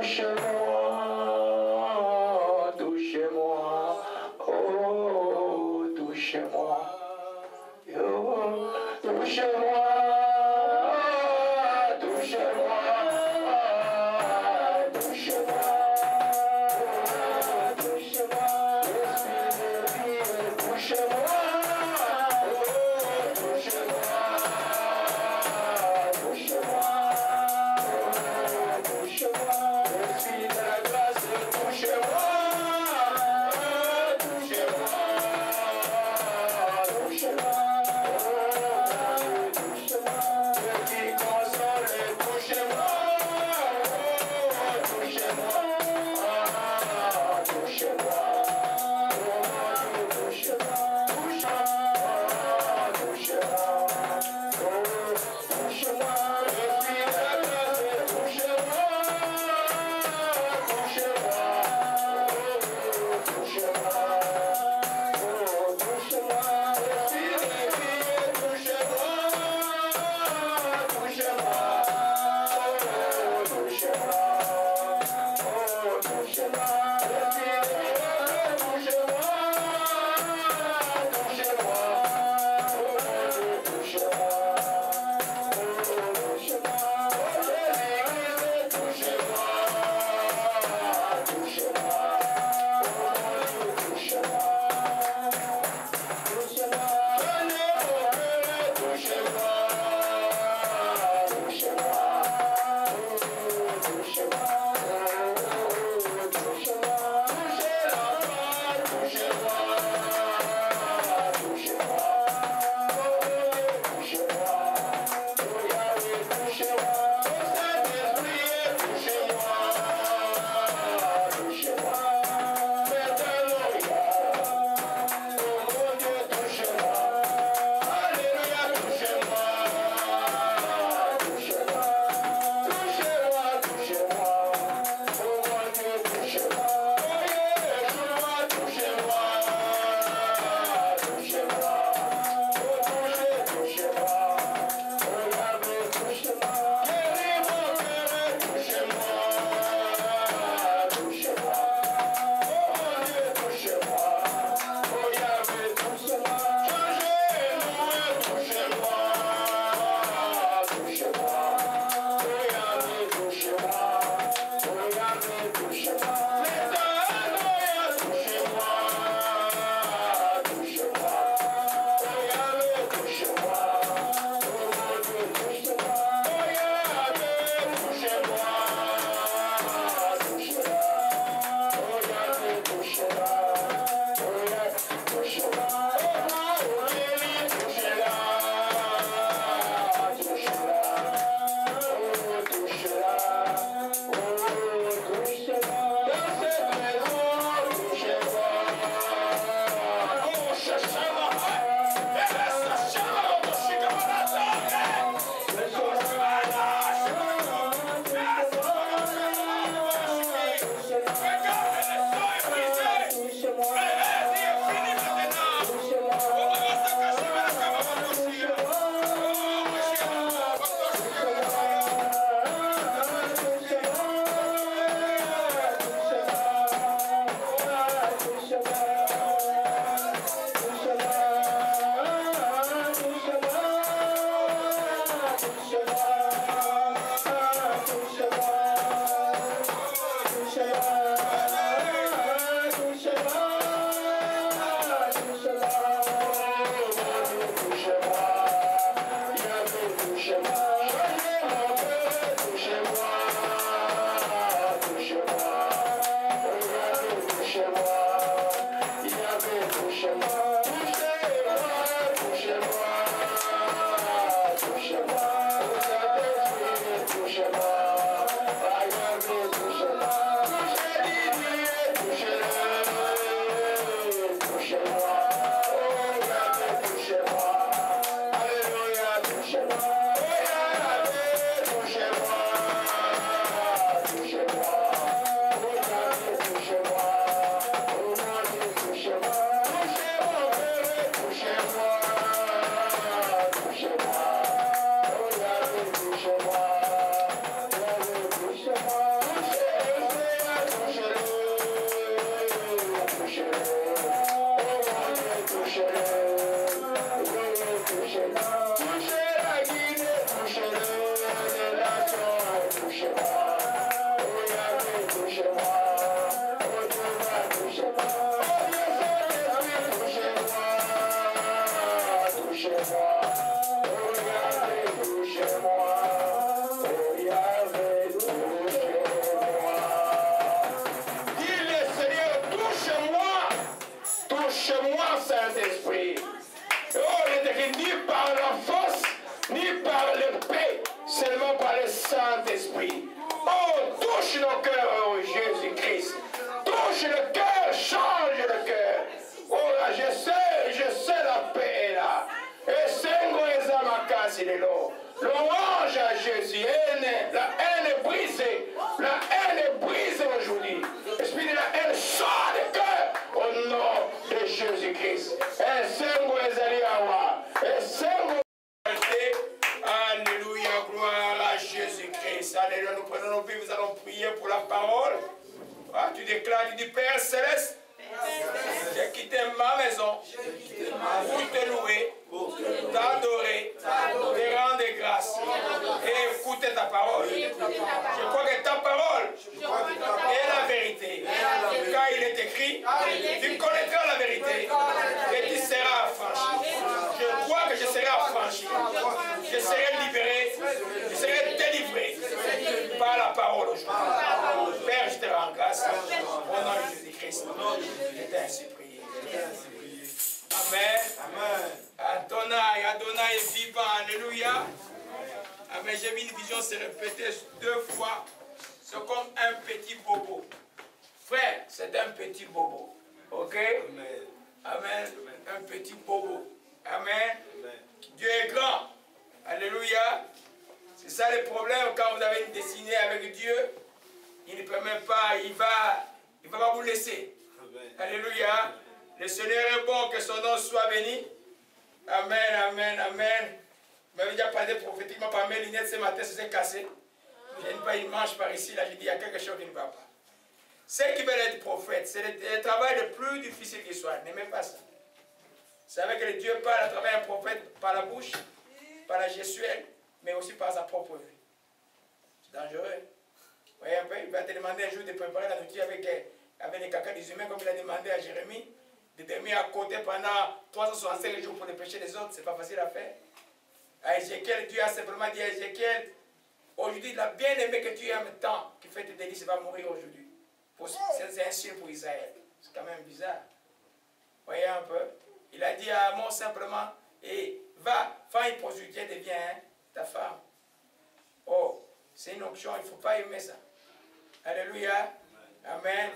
touche-moi, touche-moi, oh, touche-moi, oh, touche-moi, touche-moi, touche-moi, touche-moi, touche-moi. Touche-moi, dit ni par la force, ni par l'épée, seulement par le Saint-Esprit. Oh, touche nos cœurs, oh Jésus-Christ. Touche le cœur, change le cœur. Oh là, je sais la paix est là. Et Sengo Ezamakasi de l'eau. Louange à Jésus. La haine est brisée. La haine est brisée aujourd'hui. L'esprit de la haine sort du cœur au nom de Jésus-Christ. Et Sengo Ezaliawa. Et Sengo. Alléluia, gloire à Jésus-Christ. Alléluia, nous prenons nos vies, nous allons prier pour la parole. Ah, tu déclares, tu dis Père Céleste, j'ai quitté ma maison pour te louer, t'adorer, te rendre grâce et écouter ta parole. Je crois que ta parole est la vérité. Car il est écrit, tu connaîtras la vérité et tu seras affranchi. Je crois que je serai affranchi. Je serai libéré, je serai délivré par la parole aujourd'hui. Père, je te rends grâce au nom de Jésus-Christ. Je t'ai ainsi prié. Amen. Adonai est vivant. Alléluia. Amen. J'ai vu une vision se répéter 2 fois. C'est comme un petit bobo. Frère, c'est un petit bobo. Ok? Amen. Un petit bobo. Amen. Dieu est grand. Alléluia. C'est ça le problème quand vous avez une destinée avec Dieu. Il ne permet pas, il va pas vous laisser. Alléluia. Le Seigneur est bon, que son nom soit béni. Amen, amen, amen. Je m'avais déjà parlé prophétiquement par mes lunettes ce matin, ça s'est cassé. J'ai pas une manche par ici, là, j'ai dit, il y a quelque chose qui ne va pas. Ceux qui veulent être prophètes, c'est le travail le plus difficile qui soit. N'aimez pas ça. Vous savez que Dieu parle à travers un prophète par la bouche, par la gestuelle, mais aussi par sa propre vie. C'est dangereux. Vous voyez un peu, il va te demander un jour de préparer la nourriture avec les caca des humains, comme il a demandé à Jérémie, de dormir à côté pendant 365 jours pour les péchés des autres. C'est pas facile à faire. À Ézéchiel, Dieu a simplement dit à Ézéchiel, aujourd'hui, il a bien aimé que tu aimes tant, qui fait tes délices, va mourir aujourd'hui. C'est un signe pour Israël. C'est quand même bizarre. Vous voyez un peu. Il a dit à Amon simplement, et va, fais une prostituée, deviens ta femme. Oh, c'est une option, il ne faut pas aimer ça. Alléluia. Amen.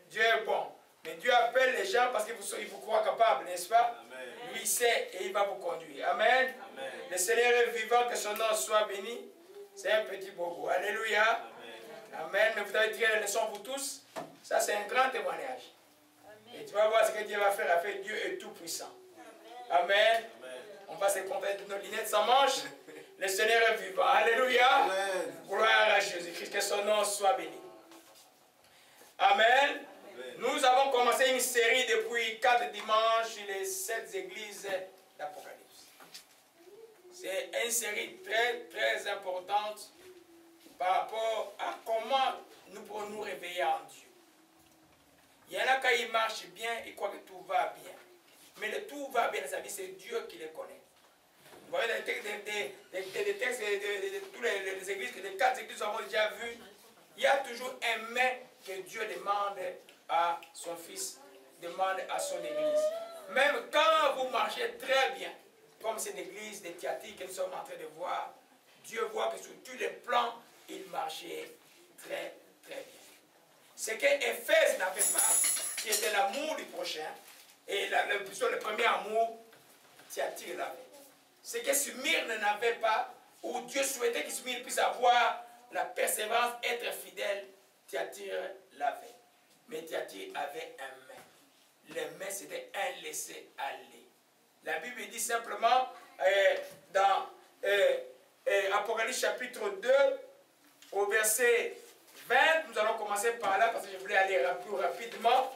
Dieu est bon. Mais Dieu appelle les gens parce qu'il vous croit capable, n'est-ce pas? Amen. Lui sait et il va vous conduire. Amen. Amen. Le Seigneur est vivant, que son nom soit béni. C'est un petit bobo. Alléluia. Amen. Amen. Mais vous avez tiré les leçons vous tous. Ça, c'est un grand témoignage. Amen. Et tu vas voir ce que Dieu va faire. Dieu est tout puissant. Amen. Amen. On va se contenter de nos lunettes sans manche. Le Seigneur est vivant. Alléluia. Amen. Gloire à Jésus-Christ. Que son nom soit béni. Amen. Amen. Nous avons commencé une série depuis 4 dimanches sur les 7 églises d'Apocalypse. C'est une série très importante par rapport à comment nous pouvons nous réveiller en Dieu. Il y en a quand ils marchent bien, ils croient que tout va bien. Mais le tout va bien, ça veut dire c'est Dieu qui les connaît. Vous voyez les textes de toutes les églises, les 4 églises avons déjà vu, il y a toujours un mais que Dieu demande à son fils, demande à son église. Même quand vous marchez très bien, comme cette église de Thyatire que nous sommes en train de voir, Dieu voit que sur tous les plans, il marchait très bien. Ce qu'Éphèse n'avait pas, qui était l'amour du prochain, et le premier amour, Thyatire l'avait. Ce que Smyrne n'avait pas, où Dieu souhaitait que Smyrne puisse avoir la persévérance, être fidèle, Thyatire l'avait. Mais Thyatire avait un mais. Le mais, c'était un laisser-aller. La Bible dit simplement, dans Apocalypse chapitre 2, au verset 20, nous allons commencer par là, parce que je voulais aller plus rapidement.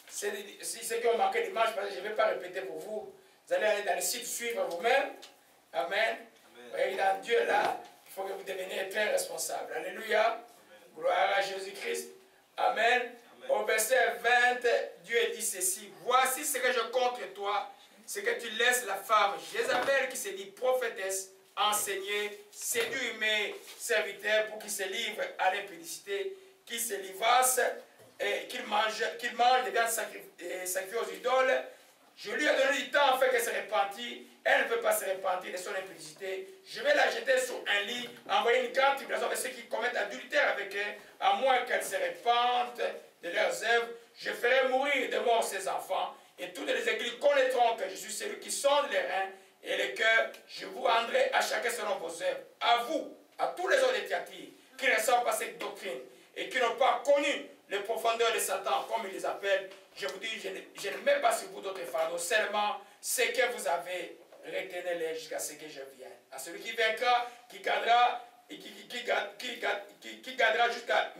C'est ce qui ont marqué l'image, parce que je ne vais pas répéter pour vous. Vous allez aller dans le site, suivre vous-même. Amen. Vous voyez, dans Dieu là, il faut que vous deveniez très responsable. Alléluia. Amen. Gloire à Jésus-Christ. Amen. Amen. Au verset 20, Dieu dit ceci. Voici ce que je contre toi, c'est que tu laisses la femme Jézabel qui se dit prophétesse enseigner, séduire mes serviteurs pour qu'ils se livrent à l'impudicité, qu'ils se livrassent, qu'ils mangent des viandes sacrifiées aux idoles, Je lui ai donné du temps afin qu'elle se repentit. Elle ne peut pas se repentir de son impudicité. Je vais la jeter sur un lit, envoyer une grande tribulation avec ceux qui commettent adultère avec elle, à moins qu'elle se repente de leurs œuvres. Je ferai mourir de mort ses enfants, et toutes les églises connaîtront que je suis celui qui sonde les reins et les cœurs. Je vous rendrai à chacun selon vos œuvres. À vous, à tous les autres de Thyatire, qui ne savent pas cette doctrine et qui n'ont pas connu les profondeurs de Satan, comme il les appelle, je vous dis, je ne mets pas sur vous d'autres fardeaux, seulement ce que vous avez, retenez-les jusqu'à ce que je vienne. À celui qui vaincra, qui gardera, et qui gardera jusqu'à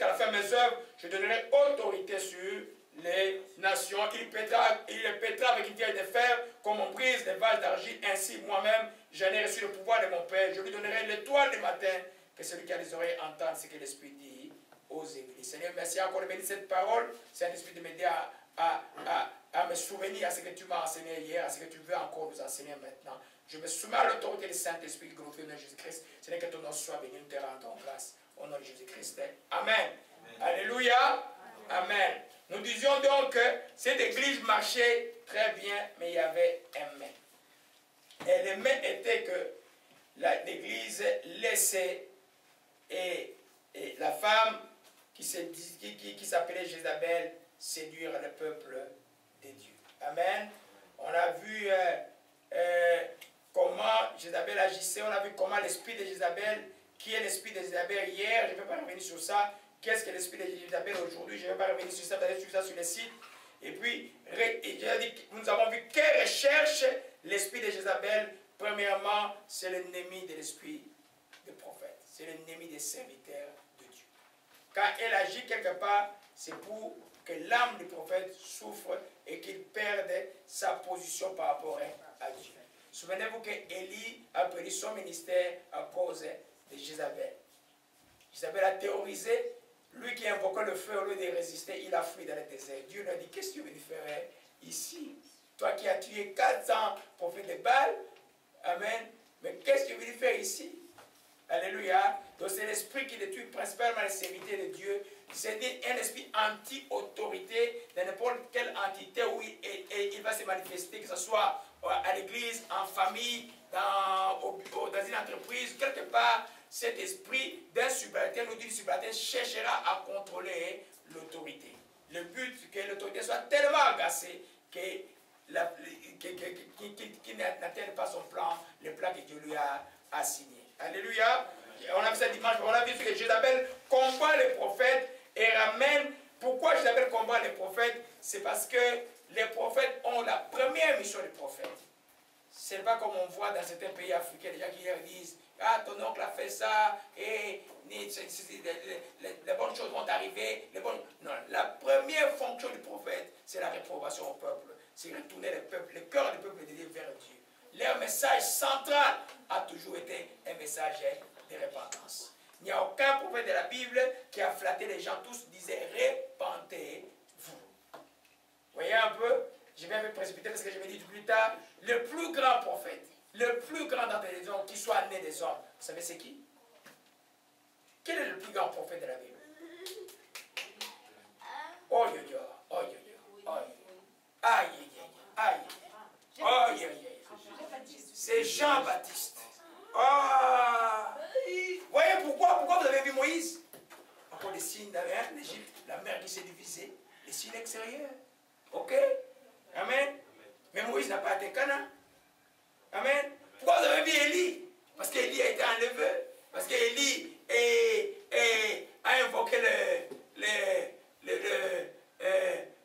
la fin mes œuvres, je donnerai autorité sur les nations. Il les pètera avec une pierre de fer, comme on brise les vases d'argile. Ainsi, moi-même, j'en ai reçu le pouvoir de mon Père. Je lui donnerai l'étoile du matin, que celui qui a des oreilles entende ce que l'Esprit dit aux églises. Seigneur, merci encore de bénir cette parole. Saint-Esprit, de m'aider à me souvenir à ce que tu m'as enseigné hier, à ce que tu veux encore nous enseigner maintenant. Je me soumets à l'autorité du Saint-Esprit, glorifié au nom de Jésus-Christ. Seigneur, que ton nom soit béni, nous te rendons grâce. Au nom de Jésus-Christ. Amen. Amen. Alléluia. Amen. Nous disions donc que cette église marchait très bien, mais il y avait un mais. Et le mais était que l'église laissait et la femme qui s'appelait Jézabel séduire le peuple de Dieu. Amen. On a vu comment Jézabel agissait, on a vu comment l'esprit de Jézabel, qui est l'esprit de Jézabel hier, je ne vais pas revenir sur ça. Qu'est-ce que l'esprit de Jézabel aujourd'hui? Je ne vais pas revenir sur ça, vous allez suivre ça sur le site. Et puis, nous avons vu quelle recherche l'esprit de Jézabel. Premièrement, c'est l'ennemi de l'esprit des prophètes. C'est l'ennemi des serviteurs de Dieu. Quand elle agit quelque part, c'est pour que l'âme du prophète souffre et qu'il perde sa position par rapport à Dieu. Souvenez-vous qu'Élie a perdu son ministère à cause de Jézabel. Jézabel a théorisé. Lui qui invoquait le feu, au lieu de résister, il a fui dans le désert. Dieu lui a dit, qu'est-ce que tu veux faire ici? Toi qui as tué 400 prophètes de Baal, amen. Mais qu'est-ce que tu veux faire ici? Alléluia. Donc c'est l'esprit qui détruit principalement les serviteurs de Dieu. C'est un esprit anti-autorité dans n'importe quelle entité où il va se manifester, que ce soit à l'église, en famille, dans une entreprise, quelque part. Cet esprit d'un subalterne ou d'une subalterne cherchera à contrôler l'autorité. Le but, c'est que l'autorité soit tellement agacée qu'il n'atteigne pas son plan, le plan que Dieu lui a assigné. Alléluia. On a vu ça dimanche, on a vu que Jézabel combat les prophètes et ramène. Pourquoi Jézabel combat les prophètes? C'est parce que les prophètes ont la première mission des prophètes. Ce n'est pas comme on voit dans certains pays africains, les gens qui leur disent, ah, ton oncle a fait ça, et les bonnes choses vont arriver. Non, la première fonction du prophète, c'est la réprobation au peuple. C'est retourner le cœur du peuple de Dieu vers Dieu. Leur message central a toujours été un message de repentance. Il n'y a aucun prophète de la Bible qui a flatté les gens. Tous disaient, repentez-vous. Voyez un peu? Je vais me précipiter parce que je vais dire plus tard, le plus grand prophète, le plus grand d'entre les hommes qui soit né des hommes, vous savez c'est qui? Quel est le plus grand prophète de la Bible? Oh yo yo, oh yo yo, oh yo. Aïe aïe aïe, oh yo yo. C'est Jean-Baptiste. Voyez pourquoi vous avez vu Moïse? Encore des signes d'Égypte, la mer qui s'est divisée, les signes extérieurs. Ok? Amen. Mais Moïse n'a pas été Canaan. Amen. Pourquoi vous avez vu Élie? Parce qu'Élie a été enlevé. Parce qu'Élie a invoqué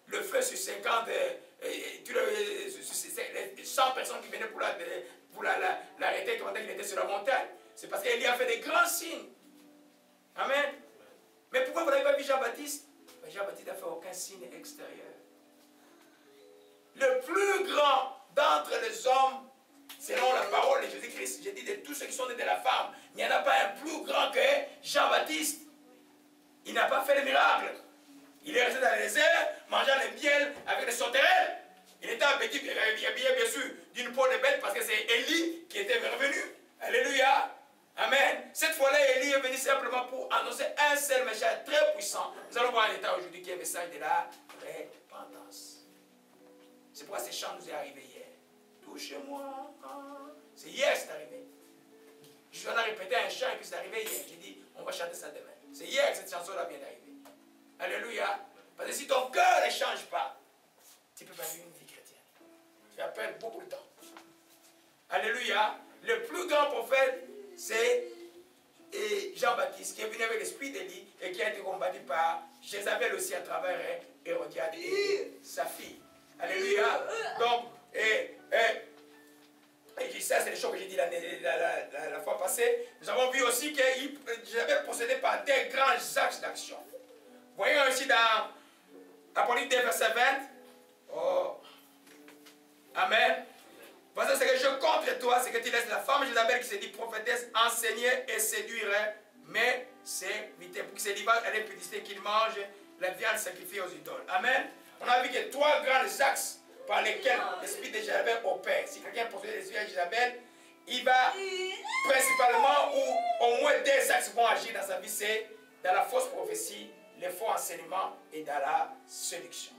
le feu sur 50, 100 personnes qui venaient pour l'arrêter quand il était sur la montagne. C'est parce qu'Élie a fait des grands signes. Amen. Mais pourquoi vous n'avez pas vu Jean-Baptiste? Jean-Baptiste n'a fait aucun signe extérieur. Le plus grand d'entre les hommes, selon la parole de Jésus-Christ, j'ai dit de tous ceux qui sont nés de la femme, il n'y en a pas un plus grand que Jean-Baptiste. Il n'a pas fait le miracle. Il est resté dans le désert, mangeant le miel avec les sauterelles. Il était habillé, bien sûr, d'une peau de bête parce que c'est Élie qui était revenu. Alléluia. Amen. Cette fois-là, Élie est venu simplement pour annoncer un seul message très puissant. Nous allons voir un état aujourd'hui qui est le message de la repentance. C'est pourquoi ces chants nous est arrivé hier. Touche-moi. C'est hier que c'est arrivé. Je viens de répéter un chant et puis c'est arrivé hier. J'ai dit, on va chanter ça demain. C'est hier que cette chanson-là vient d'arriver. Alléluia. Parce que si ton cœur ne change pas, tu ne peux pas vivre une vie chrétienne. Tu vas perdre beaucoup de temps. Alléluia. Le plus grand prophète, c'est Jean-Baptiste, qui est venu avec l'esprit d'Élie et qui a été combattu par Jézabel aussi à travers Hérodiade et sa fille. Alléluia. Donc, et ça, c'est les choses que j'ai dit la fois passée. Nous avons vu aussi que Jézabel procédait par des grands axes d'action. Voyons aussi dans Apocalypse 2, verset 20. Oh. Amen. Voici ce que je contre toi, c'est que tu laisses la femme Jézabel qui se dit prophétesse enseigner et séduire, mais c'est vite pour qu'il se livre à l'impudicité, qu'il mange la viande sacrifiée aux idoles. Amen. On a vu que trois grands axes par lesquels l'esprit de Jézabel opère. Si quelqu'un possède l'esprit de Jézabel, il va principalement, ou au moins deux axes vont agir dans sa vie, c'est dans la fausse prophétie, les faux enseignements et dans la séduction.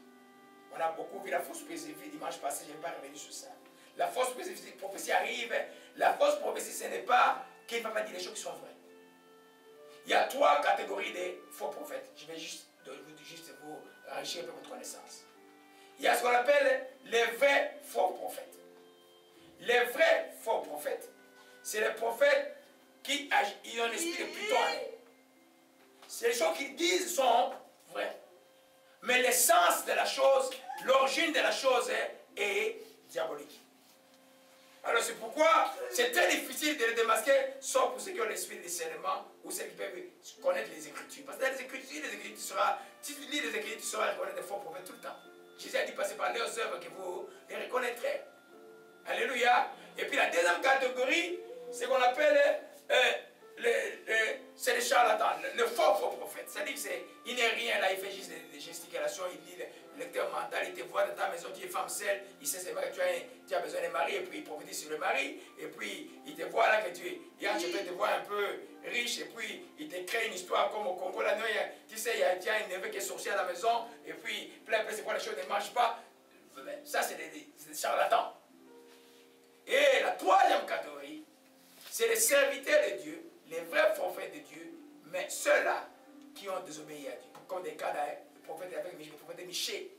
On a beaucoup vu la fausse prophétie dimanche passé, je ne vais pas revenir sur ça. La fausse prophétie arrive. La fausse prophétie, ce n'est pas qu'il ne va pas dire les choses qui sont vraies. Il y a trois catégories de faux prophètes. Je vais juste vous enrichir un peu votre connaissance. Il y a ce qu'on appelle les vrais faux prophètes. Les vrais faux prophètes, c'est les prophètes qui ont l'esprit de Pluton. C'est les choses qu'ils disent sont vraies. Mais l'essence de la chose, l'origine de la chose est diabolique. Alors c'est pourquoi c'est très difficile de les démasquer, sauf pour ceux qui ont l'esprit de discernement ou ceux qui peuvent connaître les Écritures. Parce que dans les Écritures, si tu lis les Écritures, tu sauras reconnaître des faux prophètes tout le temps. Jésus a dit, passez par leurs œuvres que vous les reconnaîtrez. Alléluia. Et puis la deuxième catégorie, c'est qu'on appelle c'est les charlatans, le faux prophète. C'est-à-dire qu'il n'est rien là, il fait juste des gesticulations, il dit le lecteur mental, il te voit dans ta maison, tu es femme seule, il sait seulement que tu as besoin d'un mari, et puis il prophétise sur le mari, et puis il te voit là que il te voit un peu riche, et puis il te crée une histoire comme au Congo, là, tu sais, il y a un neveu qui est sorcier à la maison, et puis plein, c'est quoi les choses ne marchent pas. Ça, c'est des charlatans. Et la troisième catégorie, c'est les serviteurs de Dieu, les vrais prophètes de Dieu, mais ceux-là qui ont désobéi à Dieu. Comme des cas le prophète de Michée.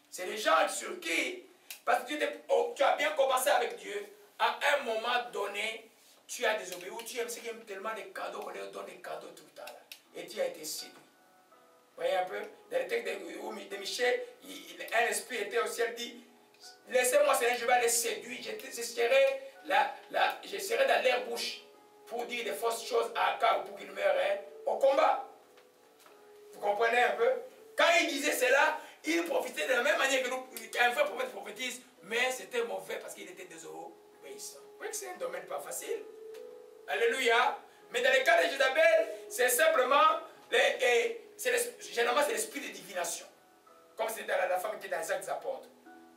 C'est les gens sur qui, parce que tu as bien commencé avec Dieu, à un moment donné, tu as désobéi, ou tu aimes ceux qui aiment tellement des cadeaux, qu'on leur donne des cadeaux tout le temps, là, et tu as été séduit. Vous voyez un peu? Dans le texte de Michée, un esprit était au ciel, dit, laissez-moi, Seigneur, je vais les séduire, je serai dans leur bouche pour dire des fausses choses à Akab pour qu'il meure au combat. Vous comprenez un peu? Quand il disait cela, il profitait de la même manière qu'un vrai prophète prophétise, mais c'était mauvais parce qu'il était désobéissant. Vous voyez que c'est un domaine pas facile. Alléluia. Mais dans le cas de Jézabel, c'est simplement, généralement c'est l'esprit de divination. Comme c'était la femme qui était dans les Actes des Apôtres.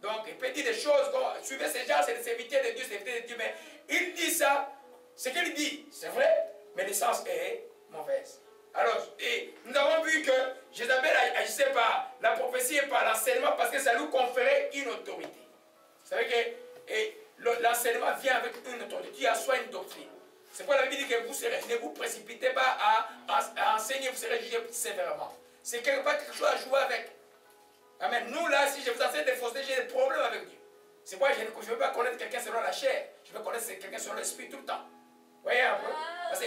Donc, il peut dire des choses, suivez ces gens, c'est des serviteurs de Dieu, c'est des serviteurs de Dieu, mais il dit ça, ce qu'il dit, c'est vrai, mais l'essence est mauvaise. Alors, et nous avons vu que Jézabel agissait par la prophétie et par l'enseignement parce que ça lui conférait une autorité. Vous savez que l'enseignement vient avec une autorité, tu assois une doctrine. C'est pourquoi la Bible dit que ne vous précipitez pas à enseigner, vous serez jugé sévèrement. C'est quelque chose à jouer avec. Amen. Nous là, si je vous enseigne des faussetés, j'ai des problèmes avec Dieu. C'est pourquoi je ne veux pas connaître quelqu'un selon la chair. Je veux connaître quelqu'un selon l'esprit tout le temps. Vous voyez un peu? Parce que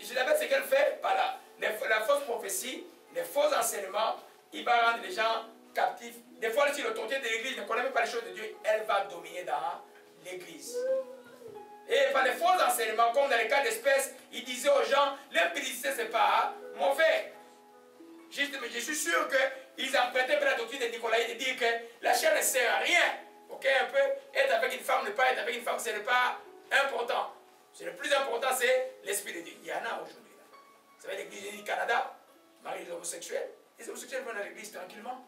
Jézabel, ce qu'elle fait par la fausse prophétie, les faux enseignements, il va rendre les gens captifs. Des fois, si l'autorité de l'église ne connaît même pas les choses de Dieu, elle va dominer dans l'église. Et par les faux enseignements, comme dans les cas d'espèces, il disait aux gens, l'impudicité, ce n'est pas mauvais. Mais je suis sûr qu'ils empruntaient la doctrine de Nicolas de dire que la chair ne sert à rien. Ok, un peu, être avec une femme, ne pas être avec une femme, ce n'est pas important. Le plus important, c'est l'esprit de Dieu. Il y en a aujourd'hui. Vous savez, l'église du Canada, marie les homosexuels. Les homosexuels vont à l'église tranquillement.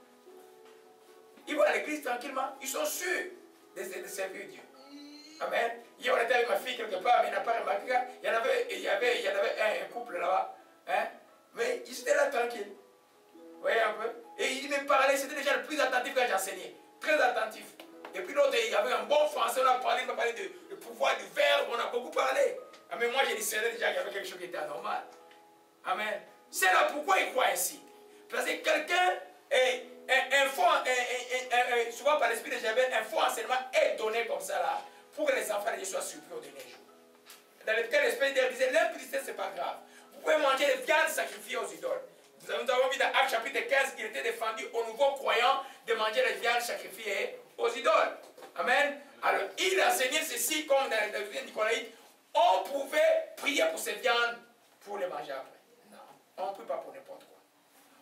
Ils vont à l'église tranquillement. Ils sont sûrs de servir Dieu. Amen. Hier, on était avec ma fille quelque part, mais il n'a pas remarqué. Il y avait un couple là-bas. Hein? Mais ils étaient là tranquilles. Vous voyez un peu? Et il me parlait, c'était déjà le plus est anormal. Amen. C'est là pourquoi il croit ainsi. Parce que quelqu'un, souvent par l'esprit de Jéhovah, un faux enseignement est donné comme ça là, pour que les enfants de Dieu soient surpris au dernier jour. Dans lequel l'esprit de Dieu disait, l'impudicité c'est pas grave. Vous pouvez manger des viandes sacrifiées aux idoles. Nous avons vu dans Actes chapitre 15 qu'il était défendu aux nouveaux croyants de manger les viandes sacrifiées aux idoles. Amen. Alors, il enseignait ceci comme dans la doctrine nicolaïte. On pouvait prier pour ces viandes pour les manger après. Non, on ne peut pas pour n'importe quoi.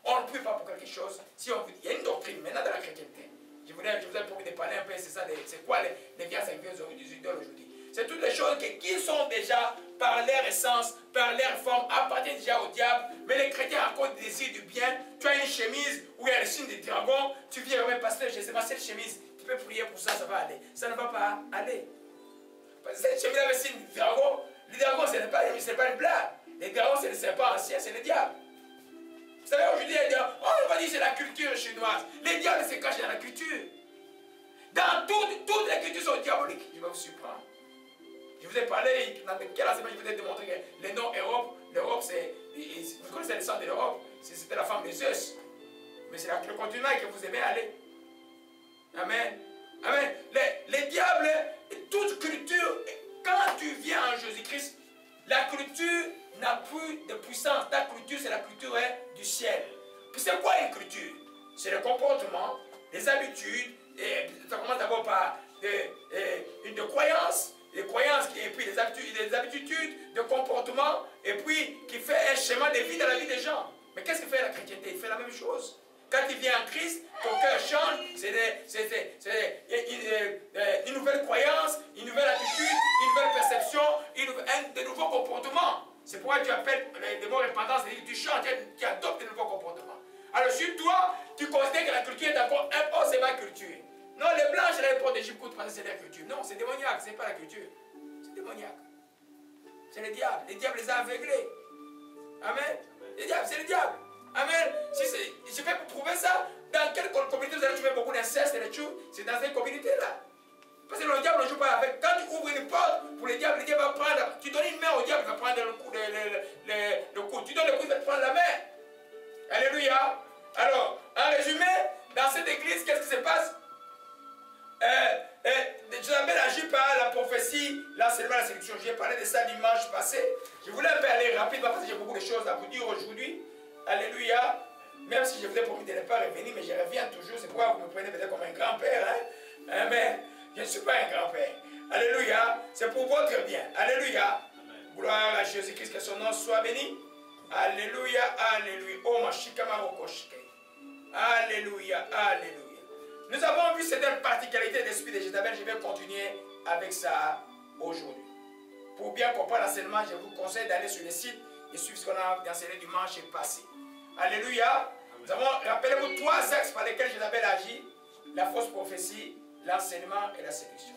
On ne peut pas pour quelque chose. Si on, il y a une doctrine maintenant dans la chrétienté. Je vous ai promis de parler un peu, c'est ça, c'est quoi les viandes sacrifiées aux idoles aujourd'hui. C'est toutes les choses qui sont déjà, par leur essence, par leur forme, appartiennent déjà au diable. Mais les chrétiens, à cause du désir du bien, tu as une chemise où il y a le signe du dragon, tu viens remettre, pasteur, je sais pas, cette chemise, tu peux prier pour ça, ça va aller. Ça ne va pas aller. Parce que cette chemise avec le signe du dragon, le dragon, ce n'est pas une blague. Les dragons, c'est le serpent ancien, c'est le diable. Vous savez, aujourd'hui, on va dire que c'est la culture chinoise. Les diables se cachent dans la culture. Dans toutes les cultures sont diaboliques. Je vais vous surprendre. Je vous ai parlé, dans quel enseignement je vous ai démontré que les noms Europe, l'Europe, c'est. Vous connaissez le sang de l'Europe, c'était la femme de Zeus. Mais c'est le continent que vous aimez aller. Amen. Amen. Les diables, toute culture, quand tu viens en Jésus-Christ, la culture n'a plus de puissance. Ta culture, c'est la culture du ciel. Puis c'est quoi une culture? C'est le comportement, les habitudes, et ça commence d'abord par une croyance. Les croyances et puis les habitudes de comportement et puis qui fait un schéma de vie dans la vie des gens. Mais qu'est-ce que fait la chrétienté? Il fait la même chose. Quand il vient en Christ, ton cœur change, c'est une nouvelle croyance, une nouvelle attitude, une nouvelle perception, de nouveaux comportements. C'est pourquoi tu appelles les mots repentance, c'est-à-dire que tu changes, tu adoptes de nouveaux comportements. Alors sur toi, tu considères que la culture est encore c'est ma culture. Non, les blancs, je les porte d'Égypte parce que c'est leur culture. Non, c'est démoniaque, ce n'est pas la culture. C'est démoniaque. C'est le diable. Le diable les a aveuglés. Amen. Le diable, c'est le diable. Amen. Je vais vous prouver ça. Dans quelle communauté vous allez trouver beaucoup d'inceste et de tout? C'est dans cette communauté-là. Parce que le diable ne joue pas avec. Quand tu ouvres une porte pour le diable va prendre. Tu donnes une main au diable, il va prendre le coup. Tu donnes le coup, il va te prendre la main. Alléluia. Alors, en résumé, dans cette église, qu'est-ce qui se passe? Jézabel agit par la prophétie, l'enseignement, la séduction. J'ai parlé de ça dimanche passé. Je voulais un peu aller rapidement parce que j'ai beaucoup de choses à vous dire aujourd'hui. Alléluia. Même si je vous ai promis de ne pas revenir, mais je reviens toujours. C'est pourquoi vous me prenez peut-être comme un grand-père. Hein? Mais je ne suis pas un grand-père. Alléluia. C'est pour votre bien. Alléluia. Gloire à Jésus-Christ, que son nom soit béni. Alléluia. Alléluia. Oh, ma shikamarokoshke. Alléluia. Alléluia. Nous avons vu certaines particularités de l'esprit de Jézabel. Je vais continuer avec ça aujourd'hui. Pour bien comprendre l'enseignement, je vous conseille d'aller sur le site et suivre ce qu'on a enseigné dimanche passé. Alléluia. Nous avons, rappelez-vous, 3 axes par lesquels Jézabel agit: la fausse prophétie, l'enseignement et la séduction.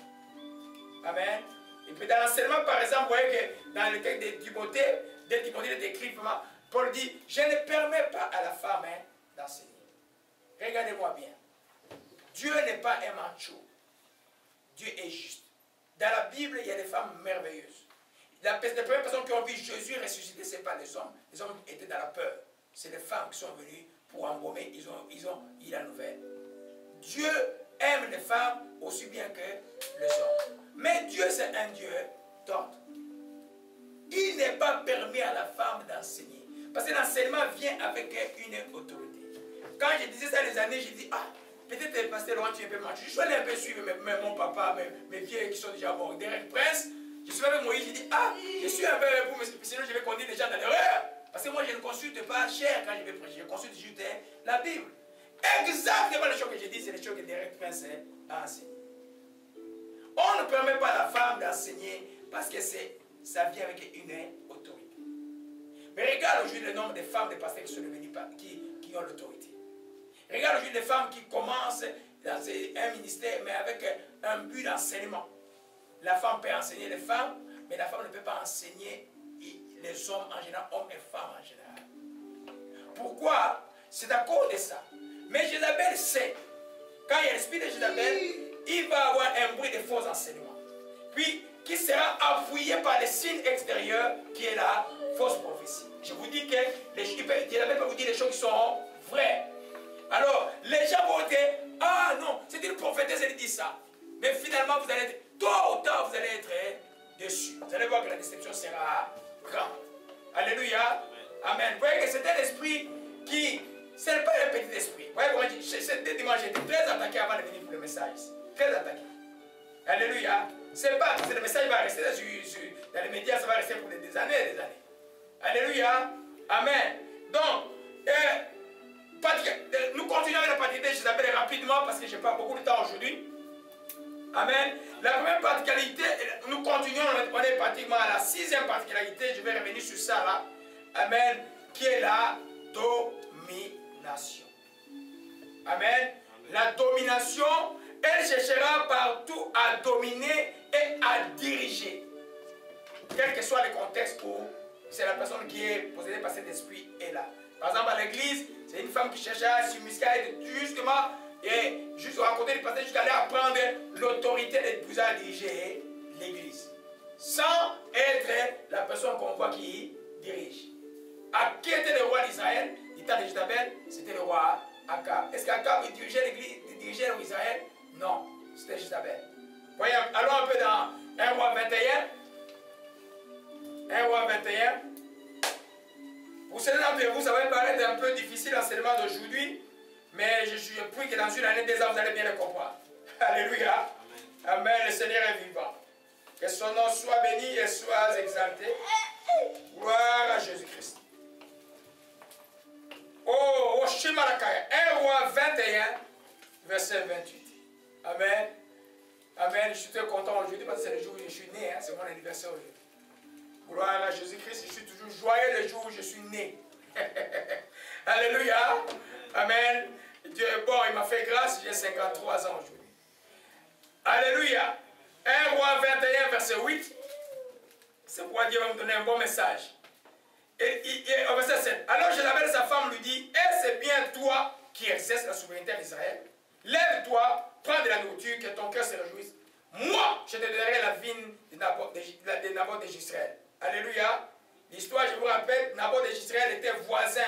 Amen. Et puis dans l'enseignement, par exemple, vous voyez que dans le texte de Timothée, il est écrit, Paul dit, je ne permets pas à la femme d'enseigner. Regardez-moi bien. Dieu n'est pas un macho. Dieu est juste. Dans la Bible, il y a des femmes merveilleuses. Les premières personnes qui ont vu Jésus ressusciter, ce n'est pas les hommes. Les hommes étaient dans la peur. C'est les femmes qui sont venues pour embaumer. Ils ont eu la nouvelle. Dieu aime les femmes aussi bien que les hommes. Mais Dieu, c'est un Dieu d'ordre. Il n'est pas permis à la femme d'enseigner. Parce que l'enseignement vient avec une autorité. Quand je disais ça les années, j'ai dit, peut-être pasteur Laurent, tu es un peu macho. Je suis allé un peu suivre mon papa, mes vieux qui sont déjà morts. Derek Prince, je suis avec Moïse, j'ai dit, je suis un peu pour mais sinon je vais conduire les gens dans l'erreur. Parce que moi, je ne consulte pas cher quand je vais prêcher. Je consulte juste la Bible. Exactement les choses que j'ai dit, c'est les choses que Derek Prince a enseignées. On ne permet pas à la femme d'enseigner parce que ça vient avec une autorité. Mais regarde aujourd'hui le nombre de femmes, de pasteurs qui sont devenus qui ont l'autorité. Regarde aujourd'hui les femmes qui commencent dans un ministère, mais avec un but d'enseignement. La femme peut enseigner les femmes, mais la femme ne peut pas enseigner les hommes en général, hommes et femmes en général. Pourquoi? C'est à cause de ça. Mais Jézabel sait, quand il y a l'esprit de Jézabel, il va avoir un bruit de faux enseignements. Puis, qui sera appuyé par les signes extérieurs, qui est la fausses prophéties. Je vous dis que Jézabel peut vous dire des choses qui sont vraies. Alors, les gens vont dire, ah non, c'est une prophétesse, elle dit ça. Mais finalement, vous allez être, tôt ou tard, vous allez être déçus. Vous allez voir que la déception sera grande. Alléluia. Amen. Vous voyez que c'est un esprit qui, ce n'est pas un petit esprit. Vous voyez comment je dis, ce dimanche, j'étais très attaqué avant de venir pour le message. Très attaqué. Alléluia. C'est pas que le message va rester dans les médias, ça va rester pour des années et des années. Alléluia. Amen. Donc, nous continuons avec la particularité de Jézabel rapidement parce que je n'ai pas beaucoup de temps aujourd'hui. Amen. La première particularité, nous continuons, on est pratiquement à la 6e particularité, je vais revenir sur ça là. Amen. Qui est la domination. Amen. La domination, elle cherchera partout à dominer et à diriger. Quel que soit le contexte où c'est la personne qui est possédée par cet esprit est là. Par exemple, à l'église, c'est une femme qui cherche à s'immiscer, justement, et juste raconter le passage, jusqu'à aller apprendre l'autorité de pouvoir diriger l'église. Sans être la personne qu'on voit qui dirige. À qui était le roi d'Israël? Du temps de Jézabel, c'était le roi Akab. Est-ce qu'Akab dirigeait l'église, dirigeait Israël? Non, c'était Jézabel. Voyez, allons un peu dans 1 roi 21. 1 roi 21. Pour certains d'entre vous, ça va paraître un peu difficile l'enseignement d'aujourd'hui, mais je prie que dans une année, 2 ans, vous allez bien le comprendre. Alléluia. Amen. Amen. Le Seigneur est vivant. Que son nom soit béni et soit exalté. Gloire à Jésus-Christ. Oh, Shimalakaya. 1 roi 21, verset 28. Amen. Amen. Je suis très content aujourd'hui parce que c'est le jour où je suis né. Hein. C'est mon anniversaire aujourd'hui. Gloire à Jésus-Christ. Je suis toujours joyeux le jour où je suis né. Alléluia. Amen. Dieu est bon. Il m'a fait grâce. J'ai 53 ans aujourd'hui. Alléluia. 1 roi 21, verset 8. C'est pourquoi Dieu va me donner un bon message. Et au verset 7. Alors Jézabel, sa femme, lui dit, est-ce bien toi qui exerces la souveraineté d'Israël? Lève-toi, prends de la nourriture, que ton cœur se réjouisse. Moi, je te donnerai la vigne de Naboth de Jezreel. Alléluia. L'histoire, je vous rappelle, Naboth de Jezreel était voisin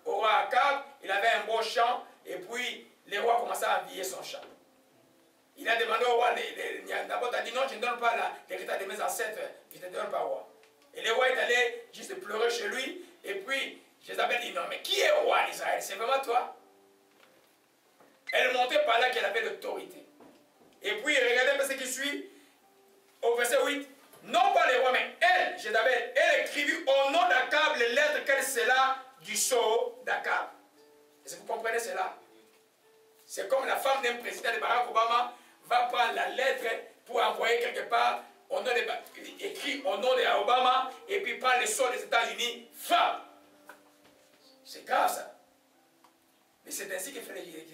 au roi Akab. Il avait un beau champ. Et puis, les rois commençaient à envier son champ. Il a demandé au roi, Naboth a dit, non, je ne donne pas l'héritage de mes ancêtres. Je ne te donne pas, roi. Et le roi est allé juste pleurer chez lui. Et puis, Jézabel dit, non, mais qui est roi d'Israël? C'est vraiment toi? Elle montait par là qu'elle avait l'autorité. Et puis, regardez un peu ce qui suit. Au verset 8. Non pas les rois, mais elle, Jézabel, elle écrivit au nom d'Akab les lettres qu'elle scella du sceau d'Akab. Est-ce que vous comprenez cela? C'est comme la femme d'un président de Barack Obama va prendre la lettre pour envoyer quelque part au nom écrit au nom d'Obama et puis prendre le sceau des États-Unis. Femme! C'est grave ça. Mais c'est ainsi que fait les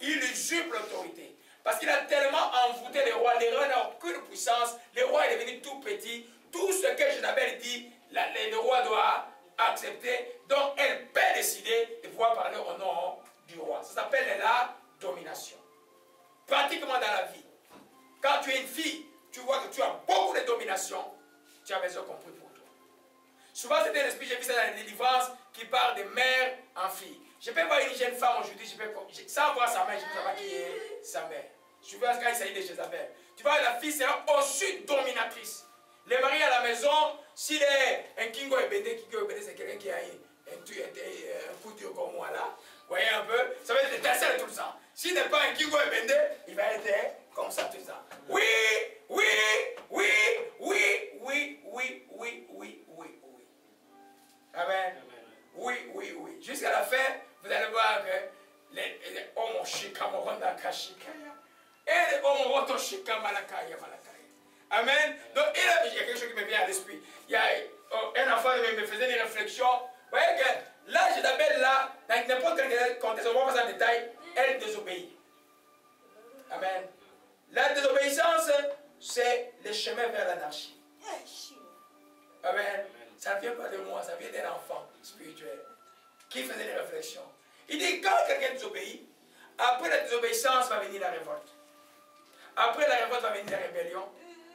il usurpe l'autorité. Parce qu'il a tellement envoûté les rois. Les rois n'ont aucune puissance. Le roi est devenu tout petit. Tout ce que Jézabel dit, le roi doit accepter. Donc elle peut décider de pouvoir parler au nom du roi. Ça s'appelle la domination. Pratiquement dans la vie. Quand tu es une fille, tu vois que tu as beaucoup de domination. Tu as besoin qu'on prie pour toi. Souvent c'est un esprit, j'ai vu ça dans les délivrances, qui parle de mère en fille. Je peux voir une jeune femme aujourd'hui, sans voir sa mère, je peux savoir qui est sa mère. Je vois quand il s'agit de Jézabel. Tu vois, la fille sera aussi dominatrice. Le mari à la maison, s'il est un Kingo Ebede, c'est quelqu'un qui a un coup dur comme moi là. Vous voyez un peu, ça va être étincelle tout le temps. S'il n'est pas un Kingo Ebede, il va être comme ça tout le temps. Oui, oui, oui, oui, oui, oui, oui, oui, oui, oui. Amen. Oui, oui, oui. Jusqu'à la fin, vous allez voir que les hommes shikamoronda kashikaya et les hommes rotoshika malakaya malakaya. Amen. Donc il y a quelque chose qui me vient à l'esprit. Il y a un enfant qui me faisait des réflexions. Vous voyez que là, Jézabel, là, dans n'importe quel contexte, on va voir ça en détail, elle désobéit. Amen. La désobéissance, c'est le chemin vers l'anarchie. Amen. Ça ne vient pas de moi, ça vient d'un enfant spirituel qui faisait des réflexions. Il dit, quand quelqu'un désobéit, après la désobéissance va venir la révolte. Après la révolte va venir la rébellion.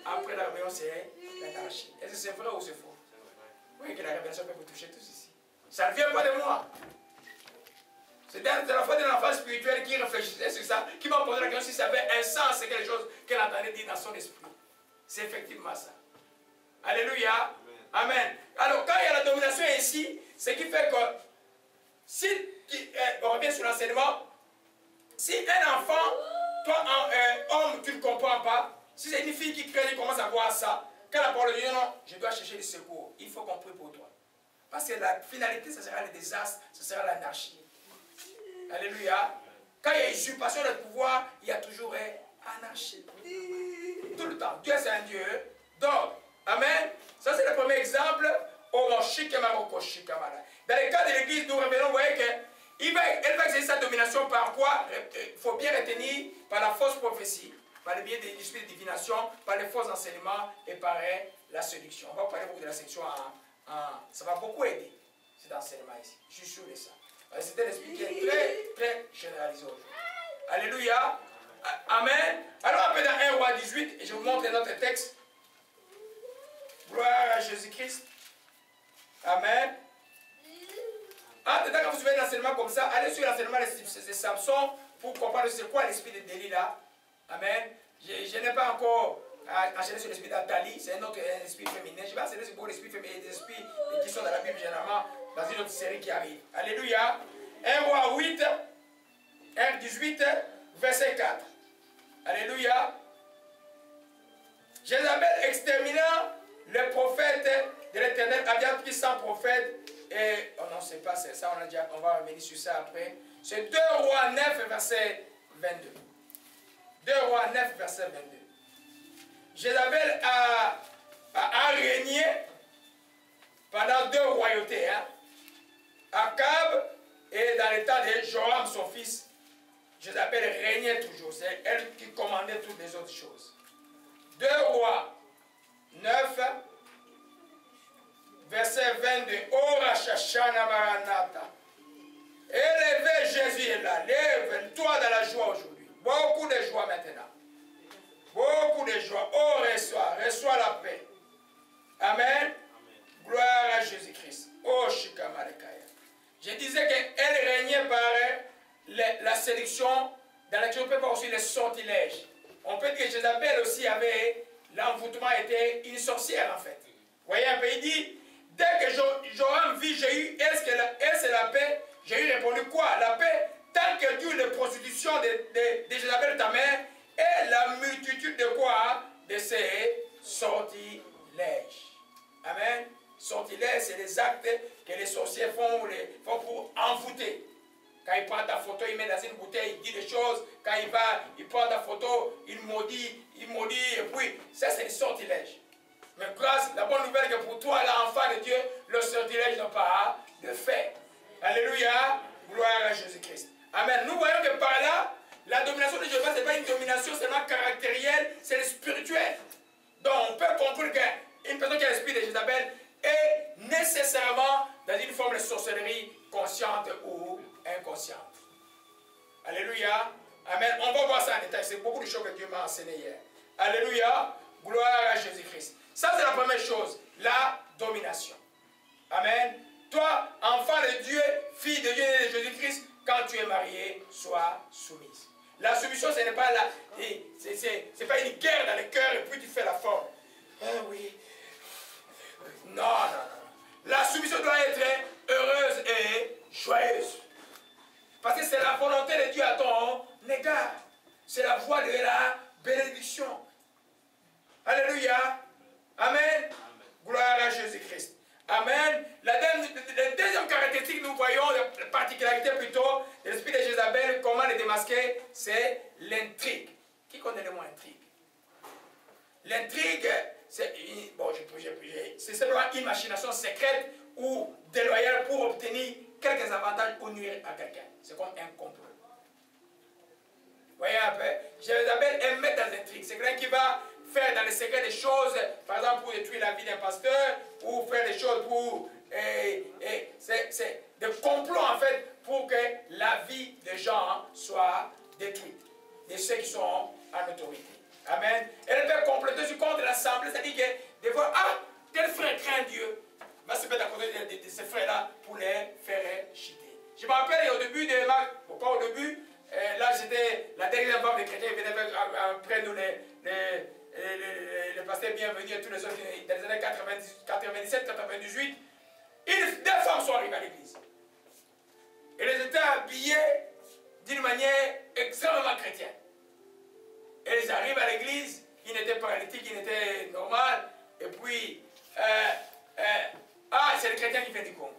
Après la rébellion, c'est l'anarchie. Est-ce que c'est vrai ou c'est faux? Vous voyez que la révélation peut vous toucher tous ici. Ça ne vient pas de moi. C'est de la foi d'un enfant spirituel qui réfléchissait sur ça, qui m'a posé la question si ça avait un sens, c'est quelque chose qu'elle entendait dire dans son esprit. C'est effectivement ça. Alléluia. Amen. Alors, quand il y a la domination ici, ce qui fait que, si on revient sur l'enseignement, si un enfant, toi, homme, tu ne comprends pas, si c'est une fille qui craint, qui commence à voir ça, quand la parole de Dieu, non, je dois chercher du secours, il faut qu'on prie pour toi. Parce que la finalité, ce sera le désastre, ce sera l'anarchie. Alléluia. Quand il y a usurpation de pouvoir, il y a toujours anarchie. Tout le temps. Dieu, c'est un Dieu d'ordre. Amen. Ça, c'est le premier exemple. Dans le cas de l'église, nous révélons, vous voyez qu'elle va exercer sa domination par quoi? Il faut bien retenir par la fausse prophétie, par le biais de l'esprit de divination, par les faux enseignements et par la séduction. On va parler beaucoup de la séduction. Ça va beaucoup aider cet enseignement ici. Je suis sûr de ça. C'est un esprit qui est très, très généralisé aujourd'hui. Alléluia. Amen. Alors, après dans 1 Roi 18, et je vous montre notre texte. Gloire à Jésus-Christ. Amen. Quand vous suivez l'enseignement comme ça, allez sur l'enseignement de Samson pour comprendre c'est quoi l'esprit de Delilah. Amen. Je n'ai pas encore enchaîné sur l'esprit d'Athalie, c'est un autre esprit féminin. Je vais enseigner sur l'esprit féminin, des esprits qui sont dans la Bible généralement, dans une autre série qui arrive. Alléluia. 1 Roi 8, 1 18, verset 4. Alléluia. Jézabel exterminant le prophète de l'Éternel avait pris 100 prophètes et oh non, c'est pas ça, on va revenir sur ça après. C'est 2 Rois 9, verset 22. 2 Rois 9, verset 22. Jézabel a régné pendant 2 royautés. Hein. Akab et dans l'état de Joram, son fils, Jézabel régnait toujours. C'est elle qui commandait toutes les autres choses. 2 Rois 9, verset 22. Ora Shashana Maranatha. Élevez Jésus est là. Lève-toi dans la joie aujourd'hui. Beaucoup de joie maintenant. Beaucoup de joie. Oh, reçois la paix. Amen. Gloire à Jésus-Christ. Oh, Shikamalekaya. Je disais qu'elle régnait par la séduction, dans laquelle on peut voir aussi les sortilèges. On peut dire que Jézabel aussi avait, l'envoûtement était une sorcière en fait. Vous voyez un peu, il dit, dès que Joram vit Jéhu, est-ce c'est la paix? Jéhu répondu quoi? La paix, tant que Dieu de prostitution de Jézabel ta mère, et la multitude de quoi? De ces sortilèges. Amen. Sortilèges, c'est les actes que les sorciers font pour envoûter. Quand il prend ta photo, il met dans une bouteille, il dit des choses. Quand il prend ta photo, il maudit, et puis, ça c'est le sortilège. Mais grâce, la bonne nouvelle que pour toi, l'enfant de Dieu, le sortilège n'a pas de fait. Alléluia, gloire à Jésus-Christ. Amen. Nous voyons que par là, la domination de Jéhovah, ce n'est pas une domination seulement caractérielle, c'est le spirituel. Donc on peut conclure qu'une personne qui a l'esprit de Jézabel est nécessairement dans une forme de sorcellerie consciente ou inconsciente. Alléluia. Amen. On va voir ça en détail. C'est beaucoup de choses que Dieu m'a enseigné hier. Alléluia. Gloire à Jésus-Christ. Ça, c'est la première chose. La domination. Amen. Toi, enfant de Dieu, fille de Dieu et de Jésus-Christ, quand tu es marié, sois soumise. La soumission, ce n'est pas c'est pas une guerre dans le cœur et puis tu fais la forme. Ah oui. Non, non, non. La soumission doit être heureuse et joyeuse. Parce que c'est la volonté de Dieu à ton égard. C'est la voie de la bénédiction. Alléluia. Amen. Amen. Gloire à Jésus-Christ. Amen. La deuxième caractéristique, nous voyons, la particularité plutôt de l'esprit de Jézabel, comment le démasquer, c'est l'intrigue. Qui connaît le mot intrigue? L'intrigue, c'est simplement une machination secrète ou déloyale pour obtenir quelques avantages ou nuire à quelqu'un. C'est comme un complot. Vous voyez un peu? Jézabel est maître dans l'intrigue. C'est quelqu'un qui va faire dans le secret des choses, par exemple pour détruire la vie d'un pasteur, ou faire des choses pour... c'est des complots en fait pour que la vie des gens soit détruite, de ceux qui sont en autorité. Amen. Elle peut comploter contre l'assemblée, c'est-à-dire que des fois, ah, tel frère craint Dieu, va se mettre là pour les faire chiter. Je me rappelle au début de ma... Bon, pas au début, là c'était la dernière fois que les chrétiens venaient après nous, les pasteurs bienvenus et tous les autres dans les années 97-98. Des femmes sont arrivées à l'église. Et elles étaient habillées d'une manière extrêmement chrétienne. Elles arrivent à l'église, ils n'étaient pas paralytiques, ils étaient normales. Et puis, c'est le chrétien qui fait du Congo.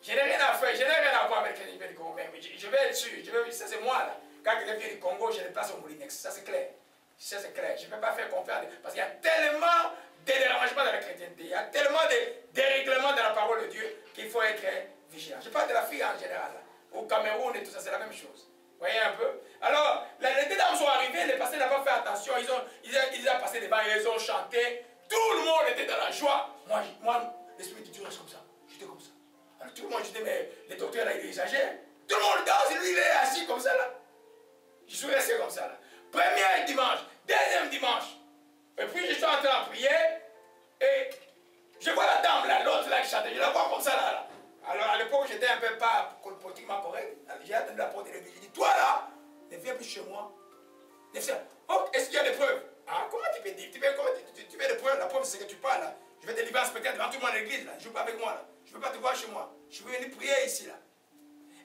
Je n'ai rien à faire, je n'ai rien à voir avec le chrétien qui fait du Congo. Mais je vais être sûr, ça c'est moi là. Quand quelqu'un vient du Congo, je le place au Moulinex. Ça c'est clair. Ça c'est clair. Je ne peux pas faire confiance. Parce qu'il y a tellement de dérangements dans la chrétienté. Il y a tellement de dérèglements dans la parole de Dieu qu'il faut être vigilant. Je parle de l'Afrique en général. Là. Au Cameroun et tout ça, c'est la même chose. Vous voyez un peu? Alors, les deux dames sont arrivées, les pasteurs n'ont pas fait attention. Ils ont passé devant, ils ont chanté. Tout le monde était dans la joie. Moi l'Esprit de Dieu reste comme ça. J'étais comme ça. Alors tout le monde, je disais, mais les docteurs là, ils exagèrent. Tout le monde danse, lui, il est assis comme ça là. Je suis resté comme ça là. Premier dimanche, deuxième dimanche. Et puis je suis en train de prier. Et je vois la dame là, l'autre là qui chante. Je la vois comme ça là. Alors à l'époque, j'étais un peu pas politiquement correct. J'ai attendu la porte de l'église. J'ai dit, toi là, ne viens plus chez moi. Oh, est-ce qu'il y a des preuves? Ah, comment tu peux dire? Tu veux des preuves? La preuve, c'est que tu parles là. Je vais te livrer un spectacle devant tout le monde à l'église là. Ne joue pas avec moi là. Je ne veux pas te voir chez moi. Je veux venir prier ici là.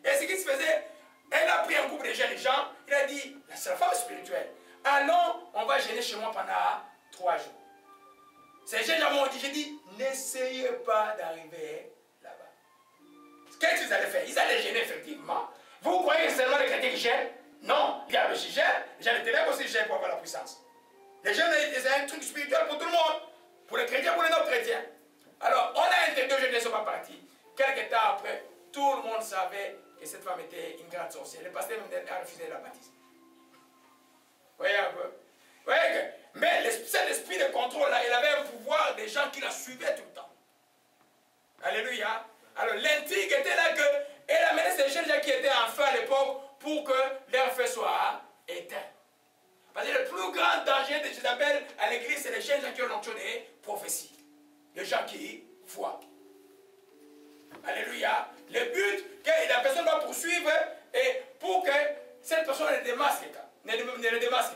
Et ce qui se faisait, elle a pris un groupe de jeunes gens. Il a dit, c'est la femme spirituelle. Allons, on va gêner chez moi pendant 3 jours. Ces jeunes gens m'ont dit, j'ai dit, n'essayez pas d'arriver là-bas. Qu'est-ce qu'ils allaient faire? Ils allaient gêner effectivement. Vous croyez que c'est seulement les chrétiens qui gênent? Non, il y a le qui gênent. Les gens de ténèbres aussi gênent pour avoir la puissance. Les jeunes, c'est un truc spirituel pour tout le monde. Pour les chrétiens, pour les non-chrétiens. Alors, on a intégré, je ne sont pas partis. Quelques temps après, tout le monde savait que cette femme était une grande sorcière. Le pasteur même a refusé la baptise. Vous voyez un peu? Vous voyez que, mais cet esprit de contrôle là, il avait un pouvoir des gens qui la suivaient tout le temps. Alléluia. Alors l'intrigue était là que elle amenait ces jeunes gens qui étaient en feu à l'époque pour que leur feu soit éteint. Parce que le plus grand danger de Jézabel à l'église, c'est les jeunes gens qui ont l'onction des prophéties. Les gens qui voient. Alléluia. Le but que la personne va poursuivre et pour que cette personne ne le démasque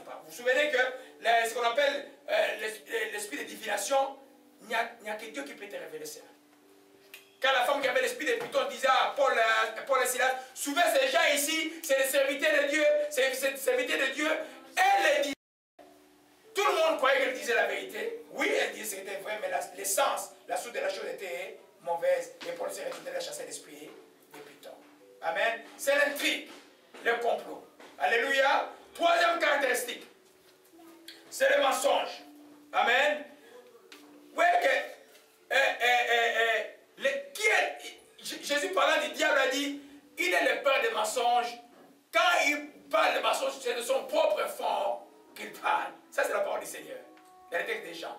pas. Vous vous souvenez que ce qu'on appelle l'esprit de divination, il n'y a que Dieu qui peut te révéler cela. Quand la femme qui avait l'esprit de Python disait à Paul et Silas, souvent ces gens ici, c'est des serviteurs de Dieu, c'est des serviteurs de Dieu. Elle dit, tout le monde croyait qu'elle disait la vérité. Oui, elle disait que c'était vrai, mais l'essence, la source de la chose était mauvaise. Et Paul s'est retourné à chasser l'esprit de Python. Amen. C'est l'intrigue, le complot. Alléluia. Troisième caractéristique, c'est le mensonge. Amen. Oui, Jésus parlant du diable a dit, il est le père des mensonges. Quand il parle de mensonges, c'est de son propre fond qu'il parle. Ça, c'est la parole du Seigneur. Dans les textes des gens.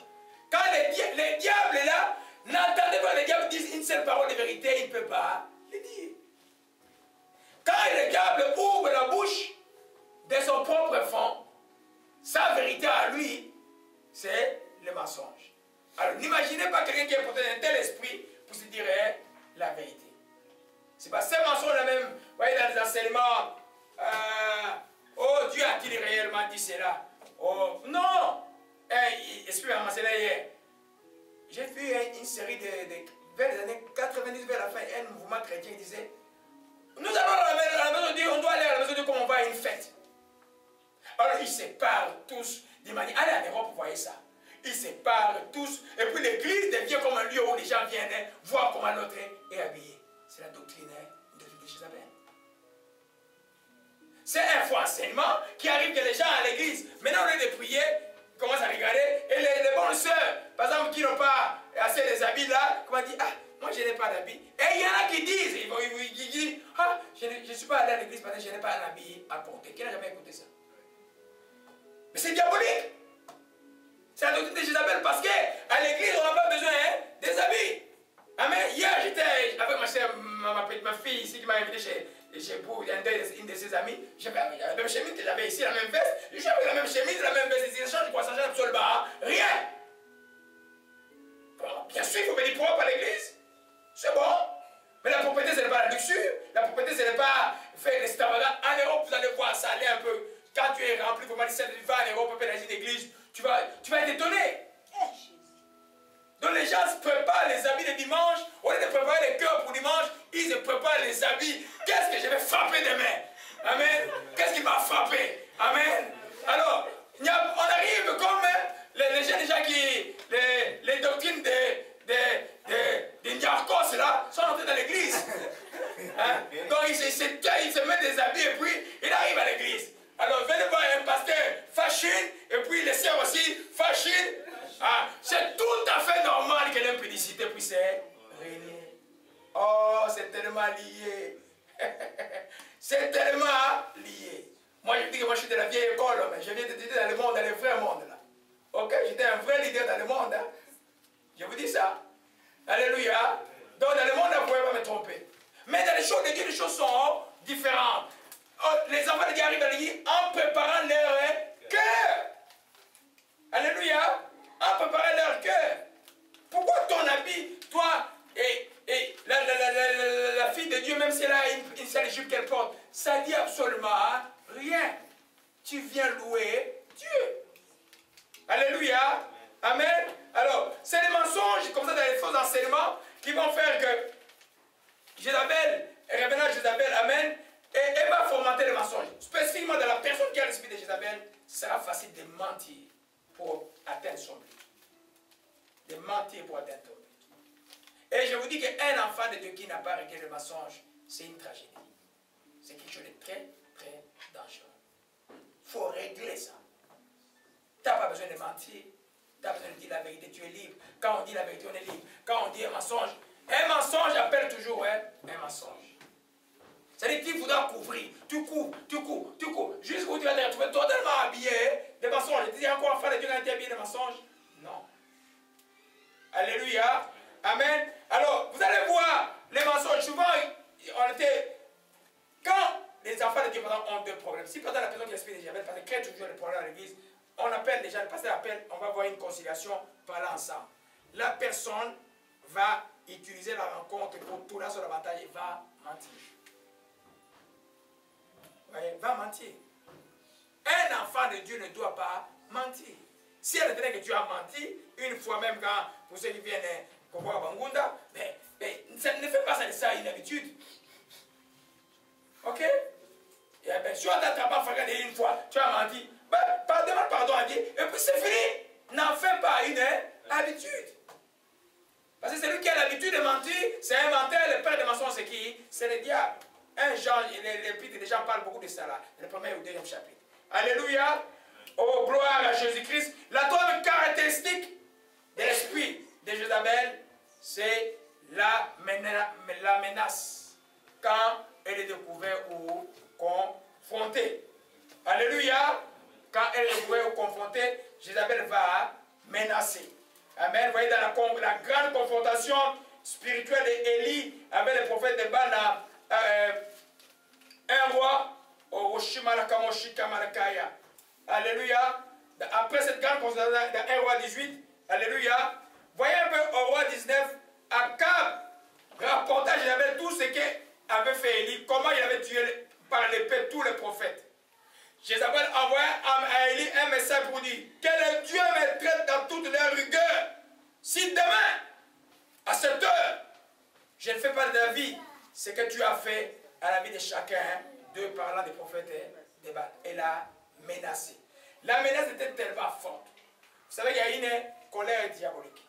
Quand les diables là, n'entendez pas les diables disent une seule parole de vérité, il ne peut pas le dire. Quand le diable ouvre la bouche de son propre fond, sa vérité à lui, c'est le mensonge. Alors, n'imaginez pas quelqu'un qui est porté d'un tel esprit pour se dire la vérité. C'est pas ces mensonges-là même, vous voyez, dans les enseignements, oh, Dieu a-t-il réellement dit cela? Oh, non! Esprit m'a mentionné hier. J'ai vu une série vers les années 90, vers la fin, un mouvement chrétien qui disait, nous allons à la maison de Dieu, on doit aller à la maison de Dieu comme on va à une fête. Alors, ils se parlent tous d'une manière. Allez en Europe, vous voyez ça. Ils se parlent tous. Et puis l'église devient comme un lieu où les gens viennent voir comment l'autre est habillé. C'est la doctrine de Jézabel. C'est un faux enseignement qui arrive que les gens à l'église, maintenant au lieu de prier, commencent à regarder. Et les bonnes sœurs, par exemple, qui n'ont pas assez des habits là, comment dire, ah, moi je n'ai pas d'habit. Et il y en a qui disent, ils disent, ah, je ne suis pas allé à l'église parce que je n'ai pas un habit à porter. Qui n'a jamais écouté ça? Mais c'est diabolique. C'est la doctrine de Jézabel parce qu'à l'église, on n'a pas besoin des habits. Amen. Hier, j'étais avec ma soeur, ma fille ici qui m'a invité chez pour une de ses amies. J'avais la même chemise que j'avais ici, la même veste. Je suis avec la même chemise, la même veste. Ils changent quoi? Ça change absolument rien. Bon, bien sûr, il faut venir propre à l'église. C'est bon. Mais luxure, la propriété, ce n'est pas faire l'extravagant. En Europe, vous allez voir, ça allait un peu. Quand tu es rempli, comment dire, tu vas en Europe, dans une église, tu vas être étonné. Donc les gens se préparent les habits de dimanche, au lieu de préparer les cœurs pour dimanche, ils se préparent les habits. Qu'est-ce que je vais frapper demain? Amen. Qu'est-ce qui m'a frappé? Amen. Alors, on arrive comme les gens qui, les doctrines des Niarchos là, sont entrés dans l'église. Hein? Donc ils se mettent des habits et puis ils arrivent à l'église. Alors venez voir un pasteur fashion et puis les sœurs aussi fashion. Ah, c'est tout à fait normal que l'impudicité puisse régner. Oh, c'est tellement lié. C'est tellement lié. Moi, je dis que moi, je suis de la vieille école, mais je viens de dire dans le monde, dans le vrai monde. Là. Ok, j'étais un vrai leader dans le monde. Hein. Je vous dis ça. Alléluia. Donc, dans le monde, vous ne pouvez pas me tromper. Mais dans les choses de Dieu, les choses sont différentes. Oh, les enfants de Dieu arrivent à l'église en préparant leur cœur. Alléluia. En préparant leur cœur. Pourquoi ton habit, toi, et la fille de Dieu, même si elle a une seule jupe qu'elle porte, ça dit absolument rien. Tu viens louer Dieu. Alléluia. Amen. Alors, c'est les mensonges, comme ça, dans les faux enseignements, qui vont faire que Jézabel, révélant Jézabel, amen, et elle va fomenter les mensonges. Spécifiquement dans la personne qui a l'esprit de Jézabel, ça sera facile de mentir pour atteindre son but. De mentir pour atteindre ton but. Et je vous dis qu'un enfant de Dieu qui n'a pas réglé le mensonge, c'est une tragédie. C'est quelque chose de très, très dangereux. Il faut régler ça. Tu n'as pas besoin de mentir. Tu as besoin de dire la vérité, tu es libre. Quand on dit la vérité, on est libre. Quand on dit un mensonge appelle toujours un mensonge. C'est-à-dire qu'il faudra couvrir. Tu couvres. Jusqu'où tu vas te retrouver totalement habillé de mensonges. Tu dis encore enfant de Dieu quand tu es habillé de mensonges? Non. Alléluia. Amen. Alors, vous allez voir les mensonges. Souvent, quand les enfants de Dieu ont deux problèmes. Si pendant la personne qui explique les Jézabel, parce qu'elle crée toujours des problèmes à l'église, on appelle déjà, le pasteur appelle, on va voir une conciliation par là ensemble. La personne va utiliser la rencontre pour tourner son avantage et va mentir. Voyez, va mentir. Un enfant de Dieu ne doit pas mentir. Si elle dirait que tu as menti, une fois même quand, pour ceux qui viennent pour voir Bangunda, mais ça ne fait pas ça une habitude. Ok? Et bien, si on t'a pas regardé une fois, tu as menti, demande pardon à Dieu, et puis c'est fini. N'en fais pas une habitude. Parce que celui qui a l'habitude de mentir, c'est un menteur, le père de mensonges, c'est qui? C'est le diable. Un Jean, l'épître des gens parlent beaucoup de ça là, le premier ou deuxième chapitre. Alléluia. Oh, gloire à Jésus-Christ. La troisième caractéristique de l'esprit de Jézabel, c'est la menace. Quand elle est découverte ou confrontée. Alléluia. Quand elle est découverte ou confrontée, Jézabel va menacer. Amen. Vous voyez dans la grande confrontation spirituelle d'Élie avec le prophète de Baal, un roi, alléluia. Après cette grande confrontation dans 1 roi 18, alléluia. Voyez un peu au roi 19, Akab rapporta à Jézabel tout ce qu'avait fait Élie, comment il avait tué par l'épée tous les prophètes. Jézabel envoya à Élie un message pour dire que le Dieu me traite dans toute leur rigueur. Si demain, à cette heure, je ne fais pas de la vie ce que tu as fait à la vie de chacun, de parlant des prophètes de Baal. Elle a menacé. La menace était tellement forte. Vous savez, il y a une colère diabolique.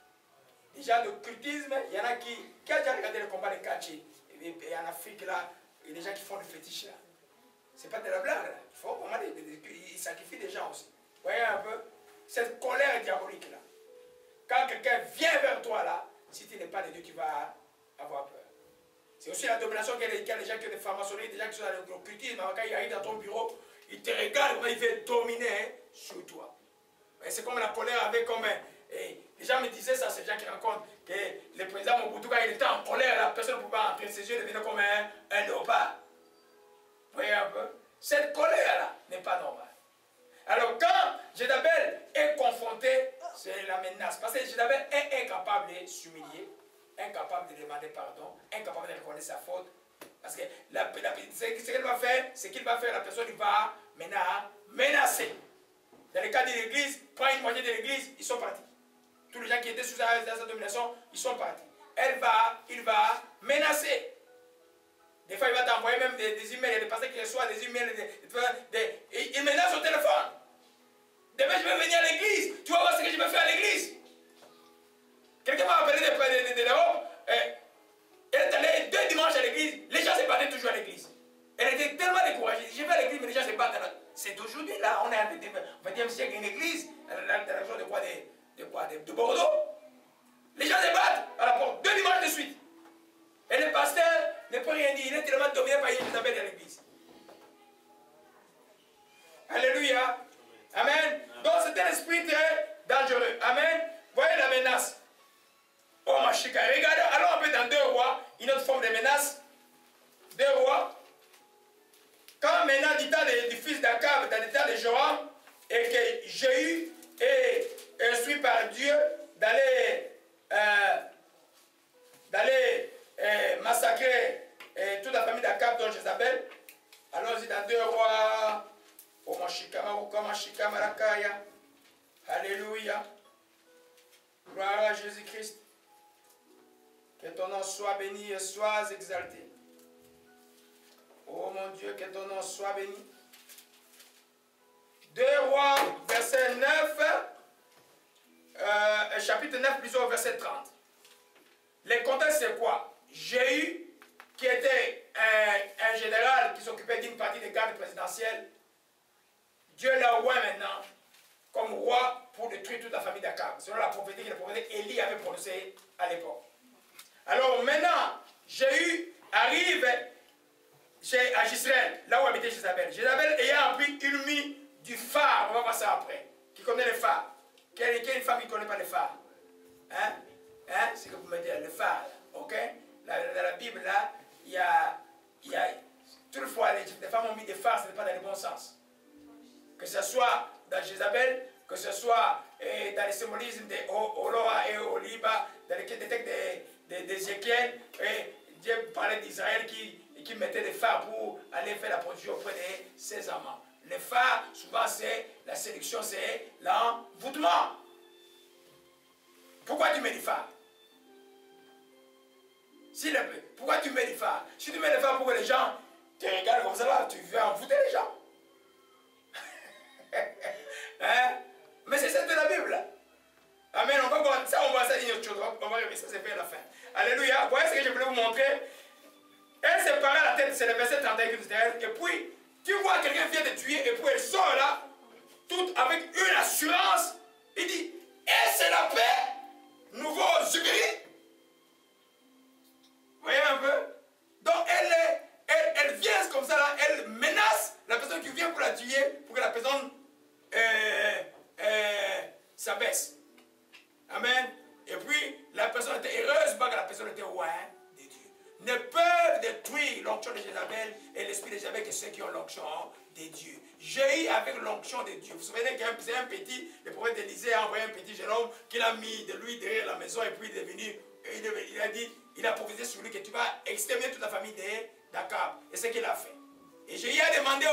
Déjà, le cultisme, il y en a qui a déjà regardé le combat de Kachi. Et en Afrique, là, il y a des gens qui font du fétiche, là. C'est pas de la blague, là. Il faut vraiment ils sacrifient des gens aussi. Vous voyez un peu? Cette colère diabolique, là. Quand quelqu'un vient vers toi, là, si tu n'es pas de Dieu, tu vas avoir peur. C'est aussi la domination qu'il y a des gens qui ont des francs-maçonneries, des gens qui sont dans le cultisme. Quand ils arrivent dans ton bureau, ils te regardent, ils veulent dominer sur toi. C'est comme la colère avec comme... les gens me disaient ça, ces gens qui rencontrent, que le président Mobutu, quand il était en colère, la personne ne pouvait pas entrer, ses yeux devenaient comme un léopard. Vous voyez un peu? Cette colère-là n'est pas normale. Alors quand Jézabel est confronté, c'est la menace. Parce que Jézabel est incapable de s'humilier, incapable de demander pardon, incapable de reconnaître sa faute. ce qu'elle va faire, c'est qu'il va faire, la personne va maintenant menacer. Dans le cas de l'église, prend une moitié de l'église, ils sont partis. Tous les gens qui étaient sous sa domination, ils sont partis. Il va menacer. Des fois, il va t'envoyer même des emails, il y a des pasteurs qui reçoivent des emails, il menace au téléphone. Demain, je vais venir à l'église, tu vas voir ce que je vais faire à l'église. Quelqu'un m'a appelé de l'Europe, elle est allée 2 dimanches à l'église, les gens se battaient toujours à l'église. Elle était tellement découragée, je vais à l'église, mais les gens se battent. C'est aujourd'hui, là, on est au XXe siècle, une église, dans la région de quoi, de Bordeaux. Les gens se battent à la porte, 2 dimanches de suite. Et le pasteur ne peut rien dire, il est tellement dominé par Isabelle à l'église. Alléluia. Amen. Donc c'est un esprit très dangereux. Amen. Voyez la menace. Oh ma chica, regardez, allons un peu dans 2 rois, une autre forme de menace. 2 rois. Quand maintenant du temps du fils d'Akab, dans le temps de Joram, et que Jéhu est instruit par Dieu d'aller massacrer toute la famille d'Akab dont Jézabel, allons-y dans 2 rois. Alléluia. Gloire à Jésus-Christ. Que ton nom soit béni et sois exalté. Oh mon Dieu, que ton nom soit béni. 2 rois, verset 9, chapitre 9, plutôt verset 30. Le contexte c'est quoi? Jéhu, qui était un général qui s'occupait d'une partie des gardes présidentielles, Dieu l'a oint maintenant comme roi pour détruire toute la famille d'Akab, selon la prophétie que le prophète Élie avait prononcée à l'époque. Alors maintenant, Jéhu arrive à Jezreel, là où habitait Jézabel. Jézabel ayant appris, il mit du phare, on va voir ça après. Qui connaît le phare? Quelle est une femme qui ne connaît pas le phare? Hein? C'est que vous mettez le phare, ok? Dans la Bible, là, il y a toutefois, les femmes ont mis des phares, ce n'est pas dans le bon sens. Que ce soit dans Jézabel, que ce soit dans les symbolismes d'Olora et Oliba, dans les textes d'Ézéchiel, Dieu parlait d'Israël qui mettait des phares pour aller faire la production auprès de ses amants. Les phares, souvent, c'est la séduction, c'est l'envoûtement. Pourquoi tu mets des phares? Pourquoi tu mets des phares? Si tu mets des phares pour que les gens te regardent comme ça, là, tu veux envoûter les gens. Hein? Mais c'est ça de la Bible. Amen. On va voir ça, on va ça d'une autre chose. On va regarder ça, c'est fait à la fin. Alléluia. Voyez ce que je voulais vous montrer. Elle se paraît à la tête, c'est le verset 31 qui nous dit. Et puis, tu vois quelqu'un vient de tuer, et puis elle sort là, toute avec une assurance. Il dit, et c'est la paix, nouveau Zubiri. Voyez un peu? Donc elle vient comme ça là, elle menace la personne qui vient pour la tuer, pour que la personne s'abaisse. Amen. Et puis, la personne était heureuse parce que la personne était loin de Dieu. Ne peuvent détruire l'onction de Jézabel et l'esprit de Jézabel que ceux qui ont l'onction de Dieu. J'ai eu avec l'onction de Dieu. Vous vous souvenez qu'il y a un petit, le prophète d'Élysée a envoyé un petit jeune homme qu'il a mis de lui derrière la maison et puis il est venu, il a dit, il a prophétisé sur lui que tu vas exterminer toute la famille d'Akab. Et c'est ce qu'il a fait. Et j'ai demandé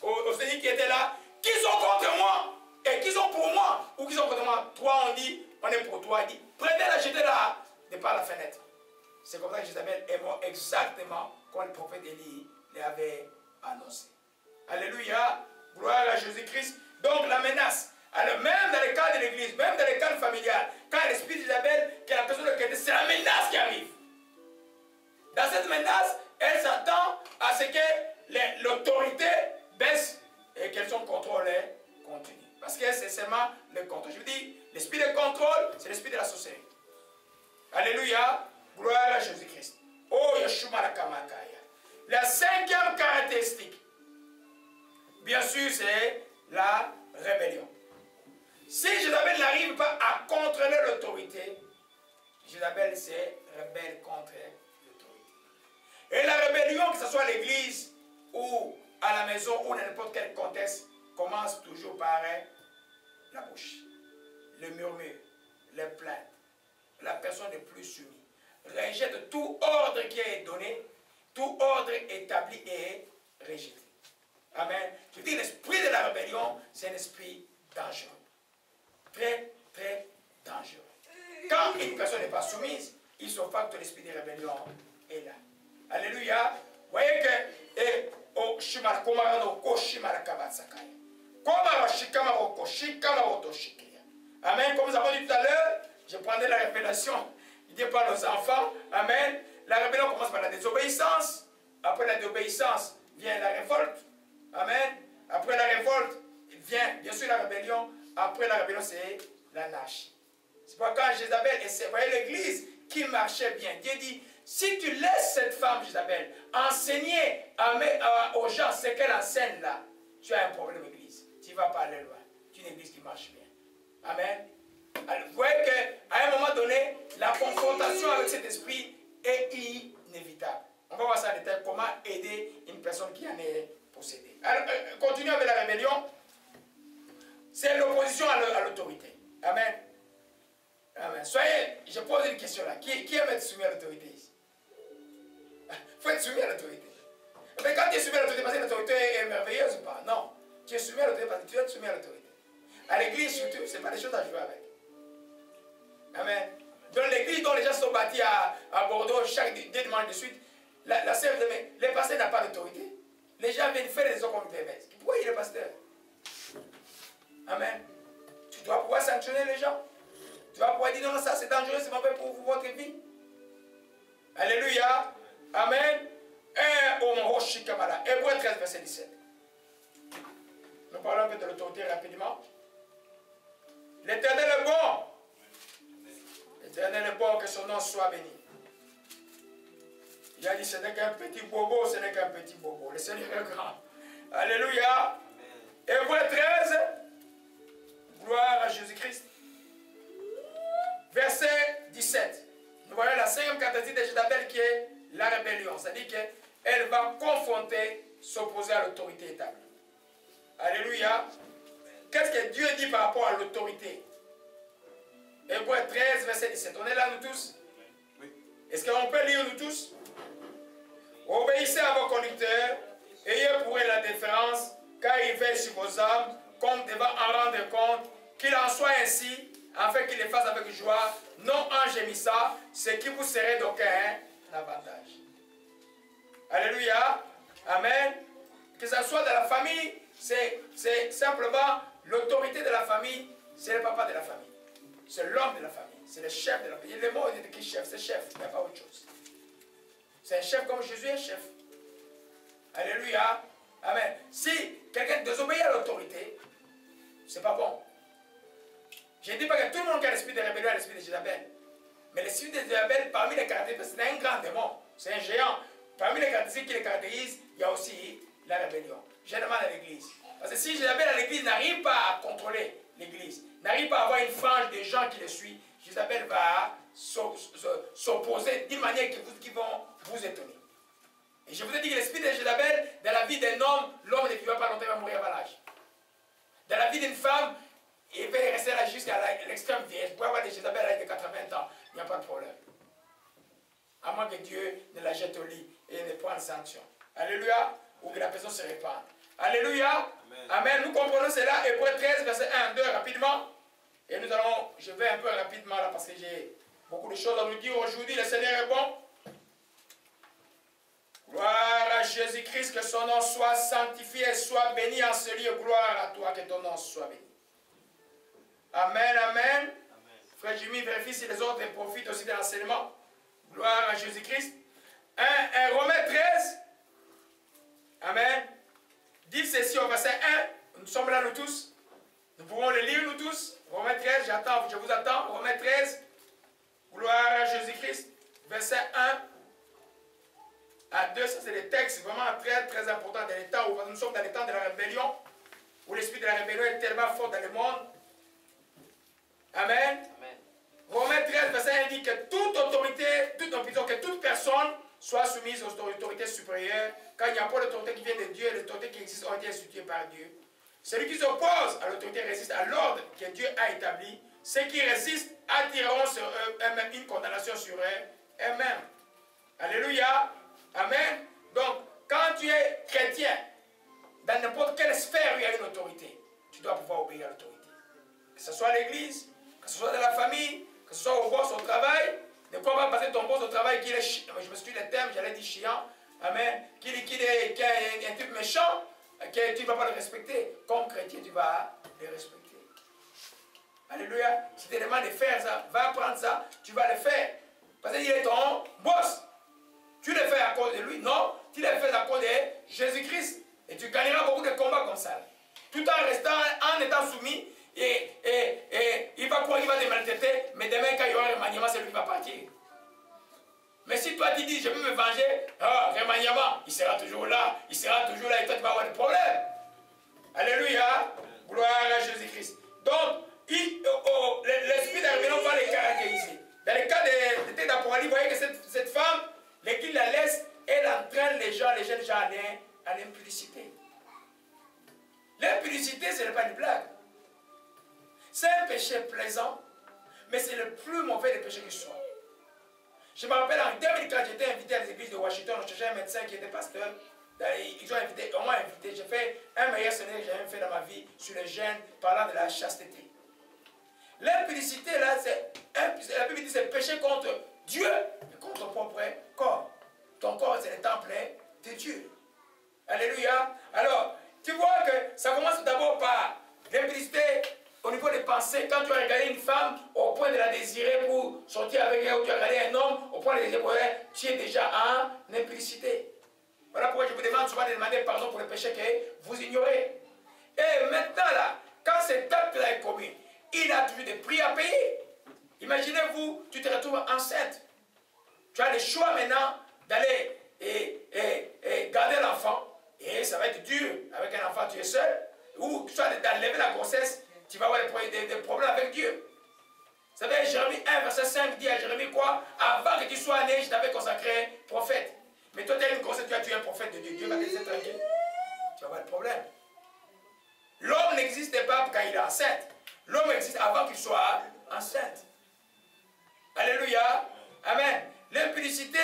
aux Seigneurs qui étaient là, qui sont contre moi et qui sont pour moi ou qui sont contre moi. Toi, on dit, on est pour toi. Il dit, prenez-la, jetez-la de par la fenêtre. C'est comme ça que Jézabel est mort exactement comme le prophète Élie l'avait annoncé. Alléluia, gloire à Jésus-Christ. Donc la menace, alors même dans le cas de l'église, même dans le cas familial, quand l'esprit d'Isabelle, que la personne de c'est la menace qui arrive. Dans cette menace, elle s'attend à ce que l'autorité baisse et qu'elle son contrôle continue. Parce que c'est seulement le contrôle. Je vous dis, l'esprit de contrôle, c'est l'esprit de la sorcellerie. Alléluia, gloire à Jésus-Christ. Oh, Yeshua la Kamakaya. La 5e caractéristique, bien sûr, c'est la rébellion. Si Jézabel n'arrive pas à contrôler l'autorité, Jézabel c'est rebelle contre l'autorité. Et la rébellion, que ce soit à l'église ou à la maison ou dans n'importe quel contexte, commence toujours par la bouche, le murmure, les plaintes. La personne n'est plus soumise. Rejette tout ordre qui est donné tout ordre établi est rejeté. Amen. Je dis l'esprit de la rébellion, c'est un esprit dangereux. Très, très dangereux. Quand une personne n'est pas soumise, il se fait que l'esprit de rébellion est là. Alléluia. Vous voyez que, amen. Comme nous avons dit tout à l'heure, je prendrai la révélation. Il dit pas aux enfants. Amen. La rébellion commence par la désobéissance. Après la désobéissance vient la révolte. Amen. Après la révolte vient bien sûr la rébellion. Après la rébellion, c'est l'anarchie. C'est pourquoi quand Jézabel, vous voyez l'église qui marchait bien, Dieu dit, si tu laisses cette femme, Jézabel, enseigner aux gens ce qu'elle enseigne là, tu as un problème l'église. Tu ne vas pas aller loin. Tu es une église qui marche bien. Amen. Alors, vous voyez qu'à un moment donné, la confrontation avec cet esprit est inévitable. On va voir ça en détail, comment aider une personne qui en est possédée. Alors, continuons avec la rébellion. C'est l'opposition à l'autorité. Amen. Amen. Soyez, je pose une question là. Qui aime être soumis à l'autorité ici? Il faut être soumis à l'autorité. Mais quand tu es soumis à l'autorité, parce que l'autorité est merveilleuse ou pas? Non. Tu es soumis à l'autorité parce que tu es soumis à l'autorité. À l'église surtout, ce n'est pas des choses à jouer avec. Amen. Dans l'église dont les gens sont bâtis à Bordeaux chaque dimanche de suite, la sœur de les pasteurs n'ont pas d'autorité. Les gens viennent faire des œuvres comme ils peuvent. Pourquoi il est pasteur? Amen. Tu dois pouvoir sanctionner les gens. Tu vas pouvoir dire non, ça c'est dangereux, c'est mauvais pour votre vie. Alléluia. Amen. Hébreux 13, verset 17. Nous parlons un peu de l'autorité rapidement. L'Éternel est bon. L'Éternel est bon, que son nom soit béni. Il a dit ce n'est qu'un petit bobo, ce n'est qu'un petit bobo. Le Seigneur est grand. Alléluia. Hébreux 13. Gloire à Jésus-Christ. Verset 17. Nous voyons la cinquième caractéristique de Jézabel qui est la rébellion. C'est-à-dire qu'elle va confronter, s'opposer à l'autorité établie. Alléluia. Qu'est-ce que Dieu dit par rapport à l'autorité? Hébreux 13, verset 17. On est là, nous tous? Oui. Est-ce qu'on peut lire, nous tous? Obéissez à vos conducteurs, ayez pour eux la déférence, car ils veillent sur vos âmes, comme devant en rendre compte, qu'il en soit ainsi, afin qu'il les fasse avec joie, non en gémissant, ce qui vous serait d'aucun avantage. Alléluia. Amen. Que ce soit dans la famille, c'est simplement l'autorité de la famille, c'est le papa de la famille. C'est l'homme de la famille. C'est le chef de la famille. Le mot est qui chef, c'est chef, il n'y a pas autre chose. C'est un chef comme Jésus est chef. Alléluia. Amen. Si quelqu'un désobéit à l'autorité, c'est pas bon. Je ne dis pas que tout le monde qui a l'esprit de rébellion a l'esprit de Jézabel. Mais l'esprit de Jézabel, parmi les caractéristiques, c'est un grand démon. C'est un géant. Parmi les caractéristiques qui les caractérisent, il y a aussi la rébellion. Généralement dans l'église. Parce que si Jézabel à l'église n'arrive pas à contrôler l'église, n'arrive pas à avoir une frange de gens qui le suivent, Jézabel va s'opposer d'une manière qui vont vous étonner. Et je vous ai dit que l'esprit de Jézabel, dans la vie d'un homme, l'homme ne vivra pas longtemps, il va mourir avant l'âge. Dans la vie d'une femme, il va rester là jusqu'à l'extrême vieillesse. Vous pouvez avoir des Jézabel à l'âge de 80 ans, il n'y a pas de problème. À moins que Dieu ne la jette au lit et ne prenne sanction. Alléluia. Ou que la personne se répande. Alléluia. Amen. Amen. Nous comprenons cela. Hébreux 13, verset 1, 2, rapidement. Et nous allons, je vais un peu rapidement là parce que j'ai beaucoup de choses à nous dire aujourd'hui. Le Seigneur est bon. Gloire à Jésus-Christ, que son nom soit sanctifié et soit béni en ce lieu. Gloire à toi, que ton nom soit béni. Amen, amen. Amen. Frère Jimmy, vérifie si les autres profitent aussi de l'enseignement. Gloire à Jésus-Christ. 1 Romains 13. Amen. Dit ceci au verset 1. Nous sommes là nous tous. Nous pouvons le lire nous tous. Romains 13, j'attends, je vous attends. Romains 13. Gloire à Jésus-Christ. Verset 1 à 2. Ça c'est des textes vraiment très très importants dans les temps où nous sommes dans les temps de la rébellion. Où l'esprit de la rébellion est tellement fort dans le monde. Amen. Amen. Romains 13, verset 1 dit que toute autorité, que toute personne soit soumise aux autorités supérieures, car il n'y a pas d'autorité qui vient de Dieu, l'autorité qui existe a été instituée par Dieu. Celui qui s'oppose à l'autorité résiste à l'ordre que Dieu a établi. Ceux qui résistent attireront sur eux-mêmes une condamnation sur eux-mêmes. Alléluia. Amen. Amen. Qui est un type méchant, tu ne vas pas le respecter. Comme chrétien, tu vas le respecter. Alléluia. Si tu te demandes de faire ça, va prendre ça, tu vas le faire. Parce qu'il est ton boss. Tu le fais à cause de lui? Non, tu le fais à cause de Jésus-Christ. Et tu gagneras beaucoup de combats comme ça. Tout en restant, en étant soumis, et il va croire qu'il va te maltraiter, mais demain, quand il y aura un remaniement, c'est lui qui va partir. Mais si toi tu dis, je vais me venger, remaniement, il sera toujours là, et toi tu vas avoir des problèmes. Alléluia, gloire à Jésus-Christ. Donc, l'esprit d'Arménon va les caractériser. Dans le cas de tête d'Apocalypse, vous voyez que cette femme, dès qu'il la laisse, elle entraîne les jeunes gens à l'impudicité. L'impudicité, ce n'est pas une blague. C'est un péché plaisant, mais c'est le plus mauvais des péchés qui soit. Je me rappelle en 2004, j'étais invité à l'église de Washington, on cherchait un médecin qui était pasteur. Ils m'ont invité, j'ai fait un meilleur séminaire que j'ai jamais fait dans ma vie sur le jeûne parlant de la chasteté. L'impudicité, là, la Bible dit c'est péché contre Dieu et contre ton propre corps. Ton corps, c'est le temple de Dieu. Alléluia. Alors, tu vois que ça commence d'abord par l'impudicité au niveau des pensées. Quand tu as regardé une femme au point de la désirer pour sortir avec elle, ou tu as regardé un homme au point de la désirer pour elle, tu es déjà en impudicité. Voilà pourquoi je vous demande souvent de demander pardon pour les péchés que vous ignorez. Et maintenant là, quand cet acte-là est commis, il a toujours des prix à payer. Imaginez-vous, tu te retrouves enceinte. Tu as le choix maintenant d'aller garder l'enfant. Et ça va être dur. Avec un enfant, tu es seul. Ou tu vas d'enlever la grossesse, tu vas avoir des problèmes avec Dieu. Vous savez, Jérémie 1, verset 5 dit à Jérémie quoi? Avant que tu sois né, je t'avais consacré prophète. Mais toi, tu as une grossesse, tu as tué un prophète de Dieu. Dieu va te laisser tranquille. Tu vas avoir le problème. L'homme n'existe pas quand il est enceinte. L'homme existe avant qu'il soit enceinte. Alléluia. Amen. L'impudicité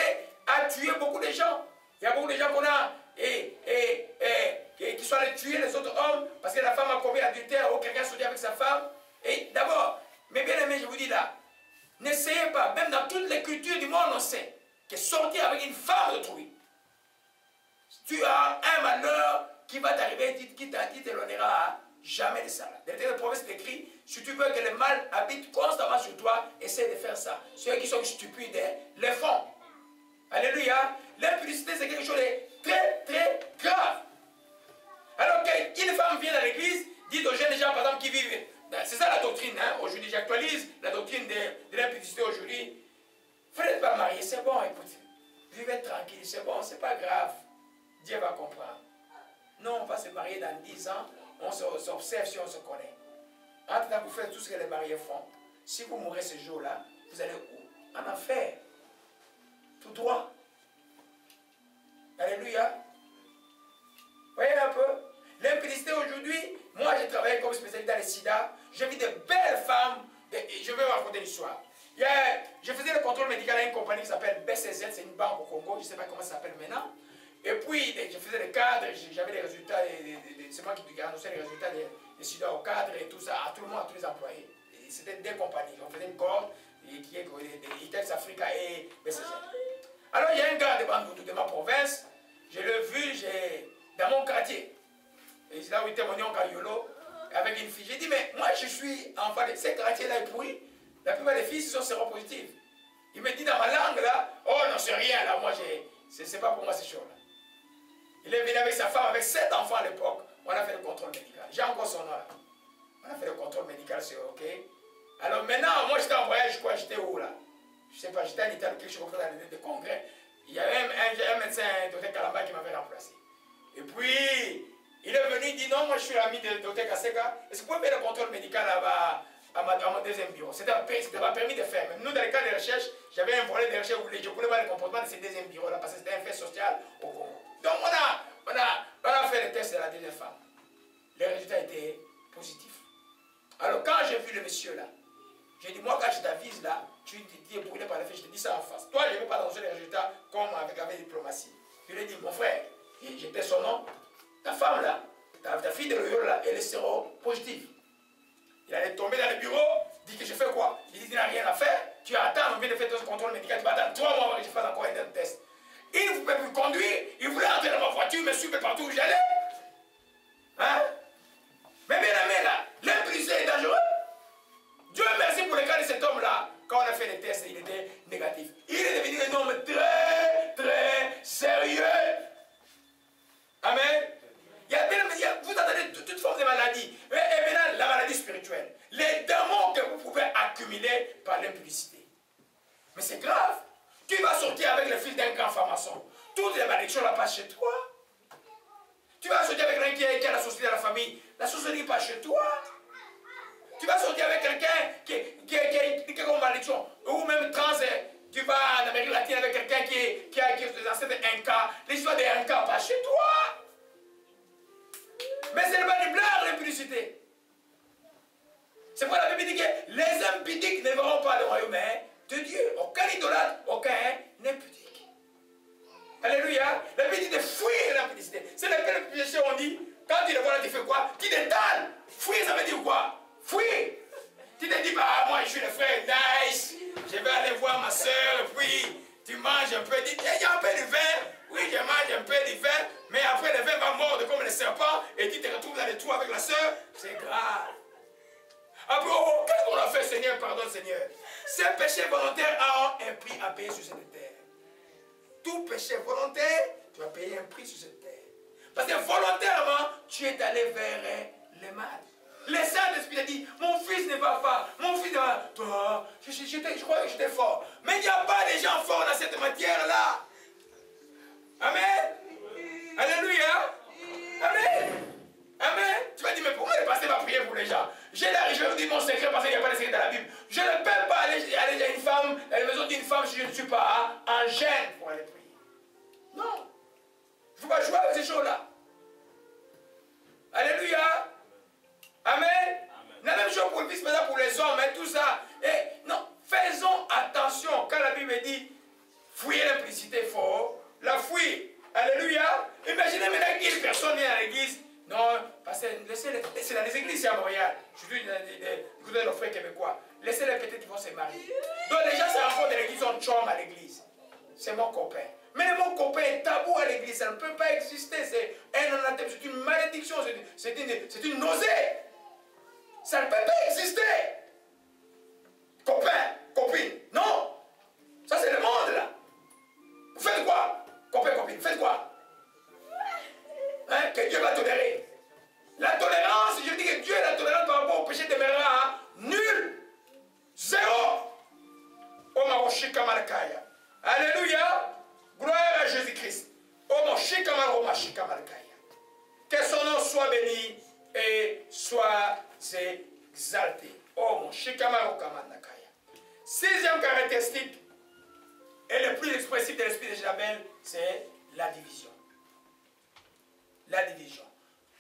a tué beaucoup de gens. Il y a beaucoup de gens qu'on a qui sont allés tuer les autres hommes parce que la femme a commis adultère ou quelqu'un sorti avec sa femme. Et d'abord, mes bien-aimés, je vous dis là, n'essayez pas, même dans toutes les cultures du monde, on sait que sortir avec une femme d'autrui, tu as un malheur qui va t'arriver, qui t'éloignera jamais de ça. Dans le prophète c'est écrit, si tu veux que le mal habite constamment sur toi, essaie de faire ça. Ceux qui sont stupides, le font. Alléluia. L'impudicité, c'est quelque chose de très, très grave. Alors qu'une femme vient dans l'église, dit aux jeunes gens, par exemple, qui vivent. C'est ça la doctrine, hein. Aujourd'hui, j'actualise la doctrine de l'impudicité aujourd'hui. Vous n'êtes pas marié, c'est bon, écoutez. Vivez tranquille, c'est bon, c'est pas grave. Dieu va comprendre. Non, on va se marier dans 10 ans, on s'observe si on se connaît. En tout cas, vous faites tout ce que les mariés font. Si vous mourrez ce jour-là, vous allez où? En enfer. Tout droit. Alléluia. Voyez un peu. L'impudicité aujourd'hui, moi j'ai travaillé comme spécialiste dans les sida. J'ai vu de belles femmes. Je vais vous raconter l'histoire. Je faisais le contrôle médical à une compagnie qui s'appelle BCZ, c'est une banque au Congo, je ne sais pas comment ça s'appelle maintenant. Et puis, je faisais le cadre, j'avais les résultats, c'est moi qui annonçais les résultats des sida au cadre et tout ça, à tout le monde, à tous les employés. C'était des compagnies, on faisait une corde, qui est Itex Africa et BCZ. Alors, il y a un gars de ma province, je l'ai vu dans mon quartier. Et c'est là où il était mon oncle à Yolo, avec une fille. J'ai dit, mais moi je suis enfant de ce quartier-là est pourri. La plupart des filles sont séropositives. Il me dit dans ma langue là, oh non, c'est rien là, moi c'est pas pour moi ces choses-là. Il est venu avec sa femme, avec 7 enfants à l'époque. On a fait le contrôle médical. J'ai encore son nom là. On a fait le contrôle médical, c'est ok. Alors maintenant, moi j'étais en voyage, quoi, j'étais où là? Je sais pas, j'étais en Italie, quelque chose comme ça, dans des congrès. Il y avait un médecin, Dr Kalamba, qui m'avait remplacé. Et puis, il est venu, il dit non, moi je suis l'ami de Dr Kaseka. Est-ce que vous pouvez faire le contrôle médical là-bas à mon deuxième bureau? C'était pas permis de faire. Même nous, dans les cas de recherche, j'avais un volet de recherche où je voulais voir le comportement de ces deuxième bureaux là parce que c'était un fait social au Congo. Donc on a fait le test de la deuxième femme. Les résultats étaient positifs. Alors quand j'ai vu le monsieur là, j'ai dit, moi quand je t'avise là, tu es brûlé par le feu, je te dis ça en face. Toi, je ne vais pas annoncer les résultats comme avec diplomatie. Je lui ai dit, mon frère, j'étais son nom, ta femme là, ta fille de l'Oyo là, elle est séropositive. Il allait tomber dans le bureau, dit que je fais quoi? Il dit, il n'a rien à faire, tu attends, on vient de faire ton contrôle médical, tu vas attendre 3 mois avant que je fasse encore un autre test. Il ne pouvait plus conduire, suivait partout où j'allais. Hein? Mais bien aimé, là, l'impudicité est dangereux. Dieu merci pour le cas de cet homme-là. Quand on a fait les tests, il était négatif. Il est devenu un homme très, très sérieux. Amen. Vous entendez toute forme de maladie. Et maintenant, la maladie spirituelle. Les démons que vous pouvez accumuler par l'impudicité. Mais c'est grave. Tu vas sortir avec le fil d'un grand franc-maçon. Toutes les malédictions ne passent chez toi. Tu vas sortir avec quelqu'un qui a la société dans la famille. La société n'est pas chez toi. Tu vas sortir avec quelqu'un qui a comme malédiction. Ou même trans. Tu vas en Amérique latine avec quelqu'un qui a des ancêtres Inca. L'histoire des Inca pas chez toi. Mais ce n'est pas des blagues, l'impudicité. C'est pourquoi la Bible dit que les impudiques ne verront pas le royaume de Dieu. Aucun idolâtre, aucun impudique. Alléluia. La Bible dit de fuir l'impudicité. C'est le péché, on dit, quand tu le vois là, tu fais quoi? Tu t'étales. Fuir, ça veut dire quoi? Fuir. Tu te dis, bah, moi, je suis le frère nice. Je vais aller voir ma soeur, puis tu manges un peu. Il y a un peu de vin. Oui, je mange un peu de vin. Mais après, le vin va mordre comme le serpent. Et tu te retrouves dans les trous avec la soeur. C'est grave. Après, oh, qu'est-ce qu'on a fait, Seigneur? Pardon, Seigneur. Ce péché volontaire a un prix à payer sur cette terre. Tout péché volontaire, tu vas payer un prix sur cette terre. Parce que volontairement, tu es allé vers le mal. Le Saint-Esprit a dit, mon fils ne va pas, mon fils ne va pas. Toi, je croyais que j'étais fort. Mais il n'y a pas de gens forts dans cette matière-là. Amen. Alléluia. Amen. Amen. Tu vas dire, mais pourquoi le pasteur va prier pour les gens? Je vais vous dire mon secret parce qu'il n'y a pas de secret dans la Bible. Je ne peux pas aller à une femme, à la maison d'une femme si je ne suis pas en gêne pour aller prier. Non. Il ne faut pas jouer avec ces choses-là. Alléluia. Amen. Amen. La même chose pour le fils, pour les hommes, et tout ça. Et non, faisons attention. Quand la Bible dit, fouiller l'implicité, il faut la fouiller. Alléluia. Imaginez maintenant qu'une personne vient à l'église. Non, parce que laissez dans les églises ici à Montréal. Je suis écoutez nos frères québécois. Laissez-les peut-être qu'ils vont se marier. Donc les gens se rencontrent dans l'église, on chôme à l'église. C'est mon copain. Mais mon copain est tabou à l'église. Ça ne peut pas exister. C'est un anathème, c'est une malédiction, c'est une nausée. Ça ne peut pas exister. Copain, copine. Non. Ça c'est le monde là. Vous faites quoi? Copain, copine, faites quoi? Hein, que Dieu va tolérer. La tolérance, je dis que Dieu est la tolérance par rapport au péché demeurera nul. Zéro. Omaroshika Malakaya. Alléluia. Gloire à Jésus-Christ. Omoshika Maromashika Malakaya. Que son nom soit béni et soit exalté. Omoshika Marokamanakaya. Sixième caractéristique et le plus expressif de l'esprit de Jézabel, c'est la division. La division.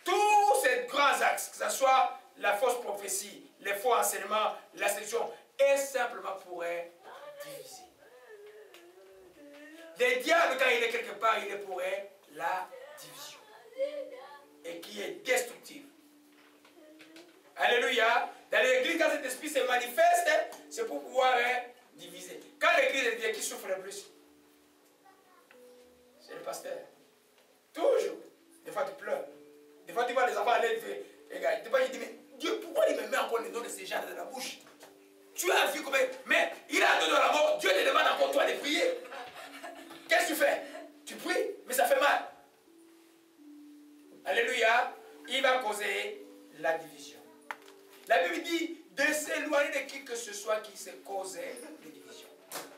Tous ces grands axes, que ce soit la fausse prophétie, les faux enseignements, la séduction, est simplement pour diviser. Le diable, quand il est quelque part, il est pour la division. Et qui est destructive. Alléluia. Dans l'église, quand cet esprit se manifeste, c'est pour pouvoir diviser. Quand l'église est divisée, qui souffre le plus? C'est le pasteur. Toujours. Des fois, tu pleures. Des fois, tu vois les enfants aller lever. Regarde, des fois, il dit, mais Dieu, pourquoi il me met encore le nom de ces gens dans la bouche? Tu as vu combien? Mais il a donné la mort. Dieu te demande encore toi de prier. Qu'est-ce que tu fais? Tu pries, mais ça fait mal. Alléluia. Il va causer la division. La Bible dit de s'éloigner de qui que ce soit qui se cause des divisions.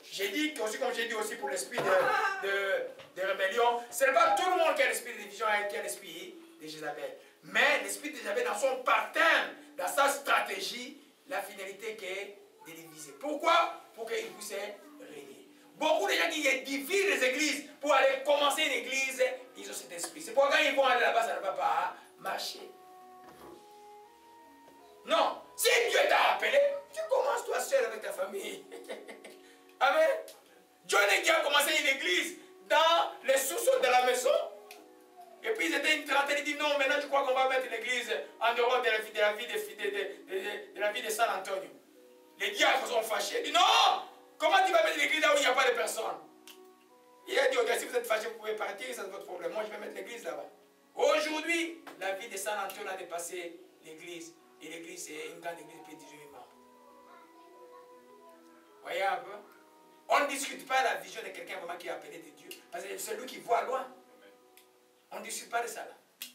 J'ai dit aussi, comme j'ai dit aussi pour l'esprit de rébellion, ce n'est pas tout le monde qui a l'esprit de division et qui a l'esprit de Jézabel. Mais l'esprit de Jézabel, dans son pattern, dans sa stratégie, la finalité qui est de diviser. Pourquoi? Pour qu'il puisse régner. Beaucoup de gens qui divisent les églises pour aller commencer une église, ils ont cet esprit. C'est pourquoi quand ils vont aller là-bas, ça ne va pas marcher. Non. Si Dieu t'a appelé, tu commences toi seul avec ta famille. Amen. John et Guy ont commencé une église dans les sous-sols de la maison. Et puis ils étaient une trentaine, ils disent non, maintenant je crois qu'on va mettre l'église en dehors de la vie de San Antonio. Les diacres sont fâchés, ils disent non, comment tu vas mettre l'église là où il n'y a pas de personnes? Il a dit, ok, si vous êtes fâchés, vous pouvez partir, c'est votre problème. Moi je vais mettre l'église là-bas. aujourd'hui, la vie de San Antonio a dépassé l'église. Et l'église, c'est une grande église de 18 membres. Voyez un peu? On ne discute pas la vision de quelqu'un vraiment qui est appelé de Dieu. Parce que c'est lui qui voit loin. On ne discute pas de ça là.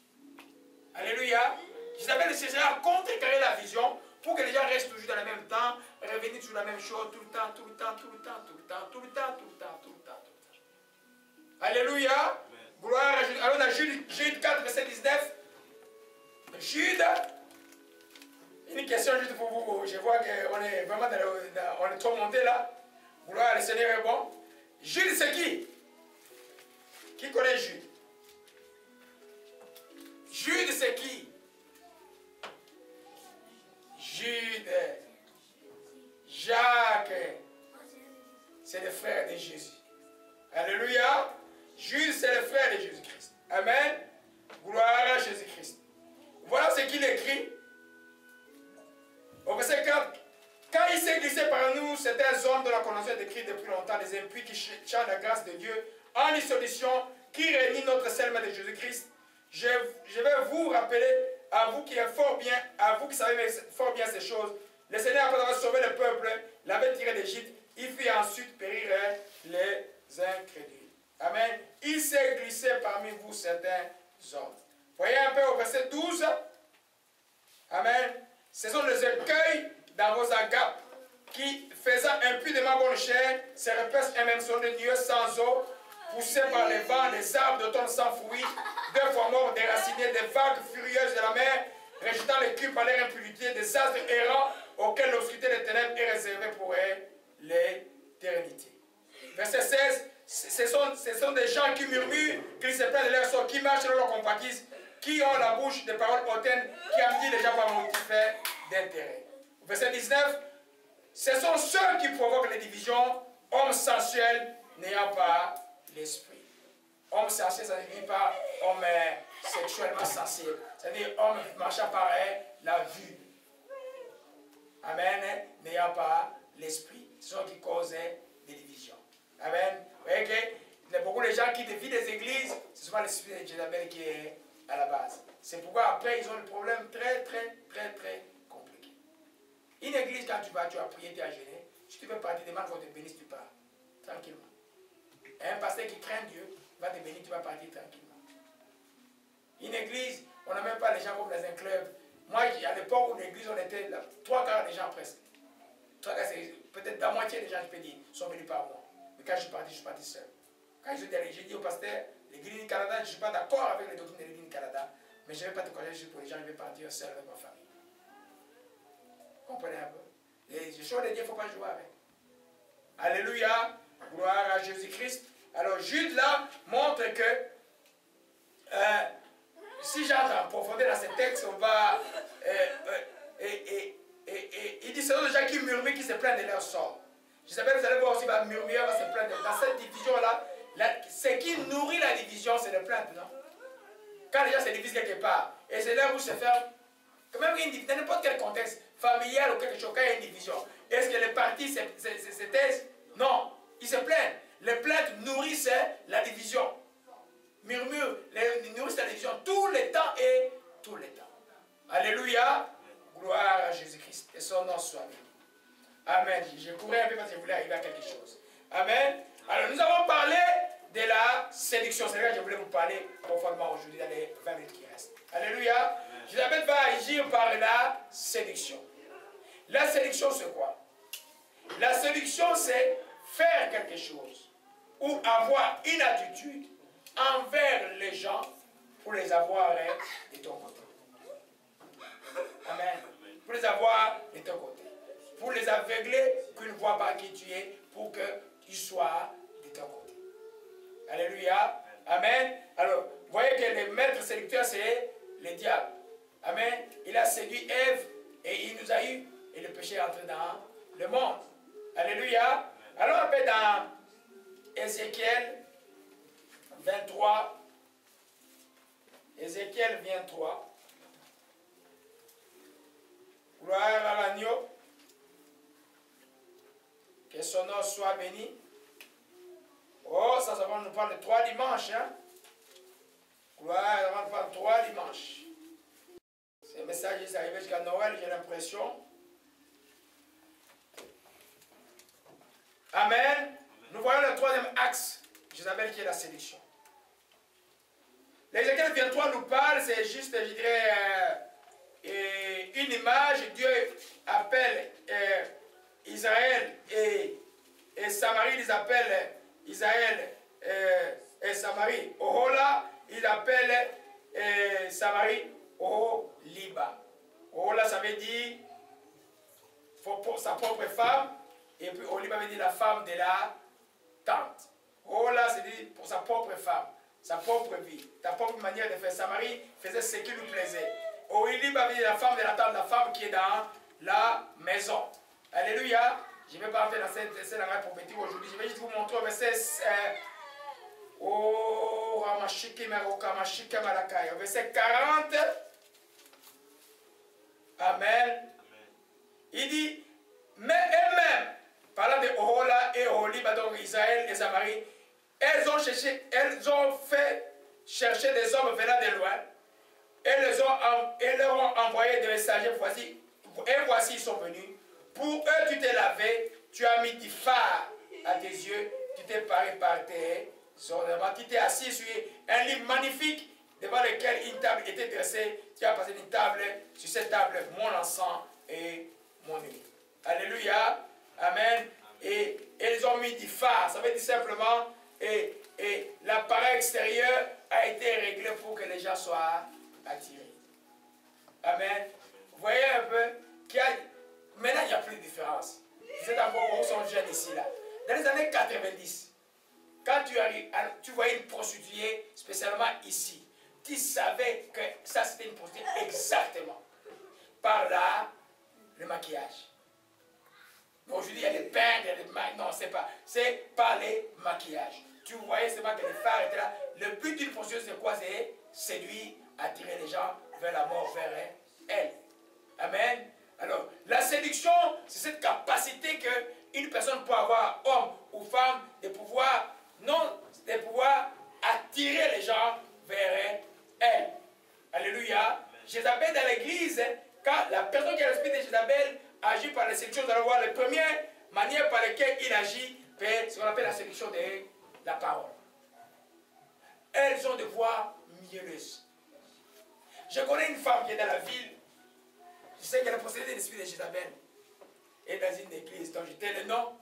Alléluia. J'appelle le Seigneur à contrecarrer la vision pour que les gens restent toujours dans le même temps, revenir sur la même chose tout le temps, tout le temps, tout le temps, tout le temps, tout le temps, tout le temps, tout le temps, tout le temps. Alléluia. Gloire à Dieu. Alors dans Jude 4, verset 19. Jude. Une question juste pour vous. Je vois qu'on est vraiment on est trop monté là. Gloire, le Seigneur est bon. Jude, c'est qui? Qui connaît Jude? Jude, c'est qui? Jude, Jacques, c'est le frère de Jésus. Alléluia. Jude, c'est le frère de Jésus-Christ. Amen. Gloire à Jésus-Christ. Voilà ce qu'il écrit. Au verset 4. Quand il s'est glissé par nous, certains hommes de la connaissance de Christ depuis longtemps, des impies qui cherchent la grâce de Dieu en dissolution, qui réunit notre Seigneur de Jésus-Christ. Je vais vous rappeler, à vous qui êtes fort bien, à vous qui savez fort bien ces choses, le Seigneur, après avoir sauvé le peuple, l'avait tiré d'Égypte, il fit ensuite périr les incrédules. Amen. Il s'est glissé parmi vous certains hommes. Voyez un peu au verset 12. Amen. Ce sont les écueils dans vos agapes qui, faisant impudemment bonne chair, se repaissent eux-mêmes sur des lieux sans eau, poussés par les vents, les arbres d'automne sans fruits, deux fois morts, déracinés, des vagues furieuses de la mer, rejetant les cubes par leur impudicité, des astres errants auxquels l'obscurité des ténèbres est réservée pour l'éternité. Verset 16, ce sont des gens qui murmurent, qui se plaignent de leur sort, qui marchent dans leur compatisse, qui ont la bouche des paroles hautaines, qui amènent les gens par motif d'intérêt. Verset 19, ce sont ceux qui provoquent les divisions, hommes sensuels n'ayant pas l'esprit. Homme sensuel, ça ne signifie pas homme sexuellement sensible. C'est-à-dire homme marchant par la vue. Amen. N'ayant pas l'esprit. Ce sont qui causent des divisions. Amen. Vous voyez que beaucoup de gens qui défient des églises, c'est souvent l'esprit de Jézabel qui est à la base. C'est pourquoi après ils ont des problèmes très compliqués. Une église, quand tu vas prier, tu as jeûné, si tu veux partir, demande qu'on te bénisse, tu pars. Tranquillement. Et un pasteur qui craint Dieu va te bénir, tu vas partir tranquillement. Une église, on n'a même pas les gens comme dans un club. Moi, à l'époque où l'église, on était là, 3/4 des gens presque. Peut-être la moitié des gens, je peux dire, sont venus par moi. Mais quand je suis parti seul. Quand j'ai dit au pasteur, l'église du Canada, je ne suis pas d'accord avec les doctrines de l'église du Canada, mais je ne vais pas te connaître juste pour les gens, je vais partir seul avec ma famille. Comprenez un peu. Les choses de Dieu, il ne faut pas jouer avec. Alléluia. Gloire à Jésus-Christ. Alors Jude là montre que si j'entre en profondeur dans ce texte, on va il dit c'est des gens qui murmurent, qui se plaignent de leur sort. J'espère que vous allez voir aussi, va murmurer, va se plaindre. Dans cette division-là, ce qui nourrit la division, c'est le plainte, non? Quand les gens se divisent quelque part, et c'est là où se fait, quand même une division, dans n'importe quel contexte, familial ou quelque chose, quand il y a une division, est-ce que les partis se taisent? Non, ils se plaignent. Les plaintes nourrissent la division. Murmure, nourrissent la division tout le temps et tout le temps. Alléluia. Gloire à Jésus-Christ. Et son nom soit béni. Amen. Je courais un peu parce que je voulais arriver à quelque chose. Amen. Alors nous avons parlé de la séduction. C'est là que je voulais vous parler profondément aujourd'hui dans les 20 minutes qui restent. Alléluia. Jézabel va agir par la séduction. La séduction, c'est quoi? La séduction, c'est faire quelque chose ou avoir une attitude envers les gens pour les avoir de ton côté. Amen. Pour les avoir de ton côté. Pour les aveugler, qu'ils ne voient pas qui tu es, pour qu'ils soient de ton côté. Alléluia. Amen. Alors, vous voyez que le maître séducteur, c'est le diable. Amen. Il a séduit Ève et il nous a eu, et le péché est entré dans le monde. Alléluia. Alors, on peut dans Ézéchiel 23. Ézéchiel 23. Gloire à l'agneau. Que son nom soit béni. Oh, ça va nous prendre 3 dimanches. Hein? Gloire, ça va nous prendre 3 dimanches. message est arrivé jusqu'à Noël, j'ai l'impression. Amen. Nous voyons le troisième axe, Jézabel, qui est la séduction. L'Ézéchiel 23 nous parle, c'est juste, je dirais, une image. Dieu appelle Israël et Samarie, ils appellent Israël et Samarie Ohola, ils appellent Samarie Oholiba. Ohola, ça veut dire pour sa propre femme, et puis Oholiba veut dire la femme de la tante. Ohola, c'est dit pour sa propre femme, sa propre vie, ta propre manière de faire. Samarie faisait ce qui lui plaisait. Oholiba veut dire la femme de la tante, la femme qui est dans la maison. Alléluia. Je ne vais pas entrer dans cette langage prophétique aujourd'hui. Je vais juste vous montrer au verset au verset 40. Amen. Il dit, mais elles-mêmes, parlant de Ohola et Oholiba, donc Israël et Samarie, elles ont fait chercher des hommes venant de loin, et leur ont envoyé des messagers, voici ils sont venus. Pour eux, tu t'es lavé, tu as mis du phare à tes yeux, tu t'es paré par tes ornements, tu t'es assis sur un lit magnifique devant lequel une table était dressée, tu as passé une table, sur cette table, mon encens et mon huile. Alléluia, amen. Et ils ont mis du phare, ça veut dire simplement, et l'appareil extérieur a été réglé pour que les gens soient attirés. Amen. Vous voyez un peu qu'il y a... Maintenant, il n'y a plus de différence. Vous êtes encore, où sont jeunes ici, là. Dans les années 90, quand tu arrives, tu voyais une prostituée, spécialement ici, tu savais que ça c'était une prostituée exactement. Par là, le maquillage. Aujourd'hui, il y a des peintres, il y a des maquillages. Non, c'est pas. C'est par les maquillages. Tu voyais seulement que les phares étaient là. Le but d'une prostituée, c'est quoi? C'est séduire, attirer les gens vers la mort, vers elle. Amen. Alors, la séduction, c'est cette capacité qu'une personne peut avoir, homme ou femme, de pouvoir attirer les gens vers elle. Alléluia. Jézabel dans l'église, quand la personne qui a l'esprit de Jézabel agit par la séduction, vous allez voir les premières manières par lesquelles il agit, c'est ce qu'on appelle la séduction de la parole. Elles ont des voix mielleuses. Je connais une femme qui est dans la ville. Je sais qu'elle a possédé l'esprit de Jézabel. Et dans une église dont j'étais le nom.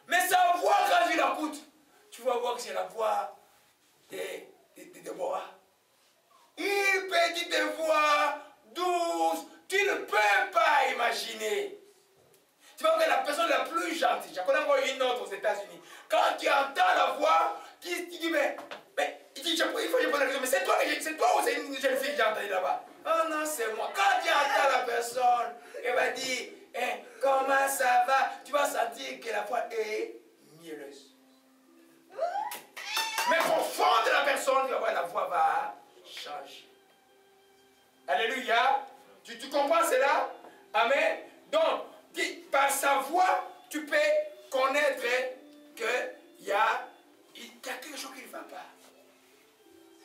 Mais sa voix, quand tu l'écoutes, tu vas voir que c'est la voix de Déborah. Une petite voix douce, tu ne peux pas imaginer. Tu vas voir que la personne la plus gentille, j'en connais encore une autre aux États-Unis. Quand tu entends la voix, tu dis, mais il faut que je pose la question, mais c'est toi ou c'est une jeune fille que j'ai entendue là-bas? Oh non, c'est moi. Quand tu entends la personne, elle va dire, comment ça va? Tu vas sentir que la voix est mielleuse. Mais au fond de la personne, tu vas voir la voix va changer. Alléluia. Tu comprends cela? Amen. Donc, par sa voix, tu peux connaître qu'il y a quelque chose qui ne va pas.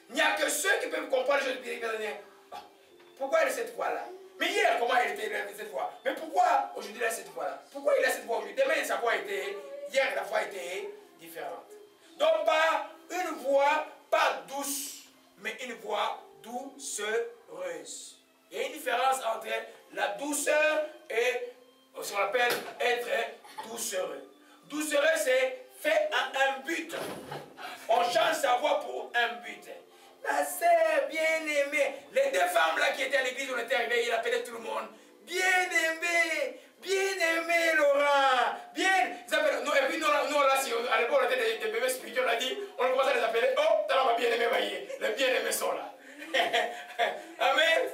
Il n'y a que ceux qui peuvent comprendre les choses qui peuvent dire, pourquoi il a cette voix-là? Mais hier, comment il était cette voix? Mais pourquoi aujourd'hui il a cette voix-là? Pourquoi il a cette voix aujourd'hui? Demain, sa voix était, hier, la voix était différente. Donc, pas une voix, pas douce, mais une voix doucereuse. Il y a une différence entre la douceur et ce qu'on appelle être doucereux. Doucereux, c'est fait à un but. On change sa voix pour un but. Ma sœur bien-aimée, les deux femmes là qui étaient à l'église, on était arrivés, il appelait tout le monde. Bien-aimé, bien-aimé Laurent, bien. Nous, et puis nous là, si à l'époque on était des bébés spirituels, on a dit, on commence à les appeler, oh, t'as ma bien-aimé, voyez, les bien-aimés sont là. Amen.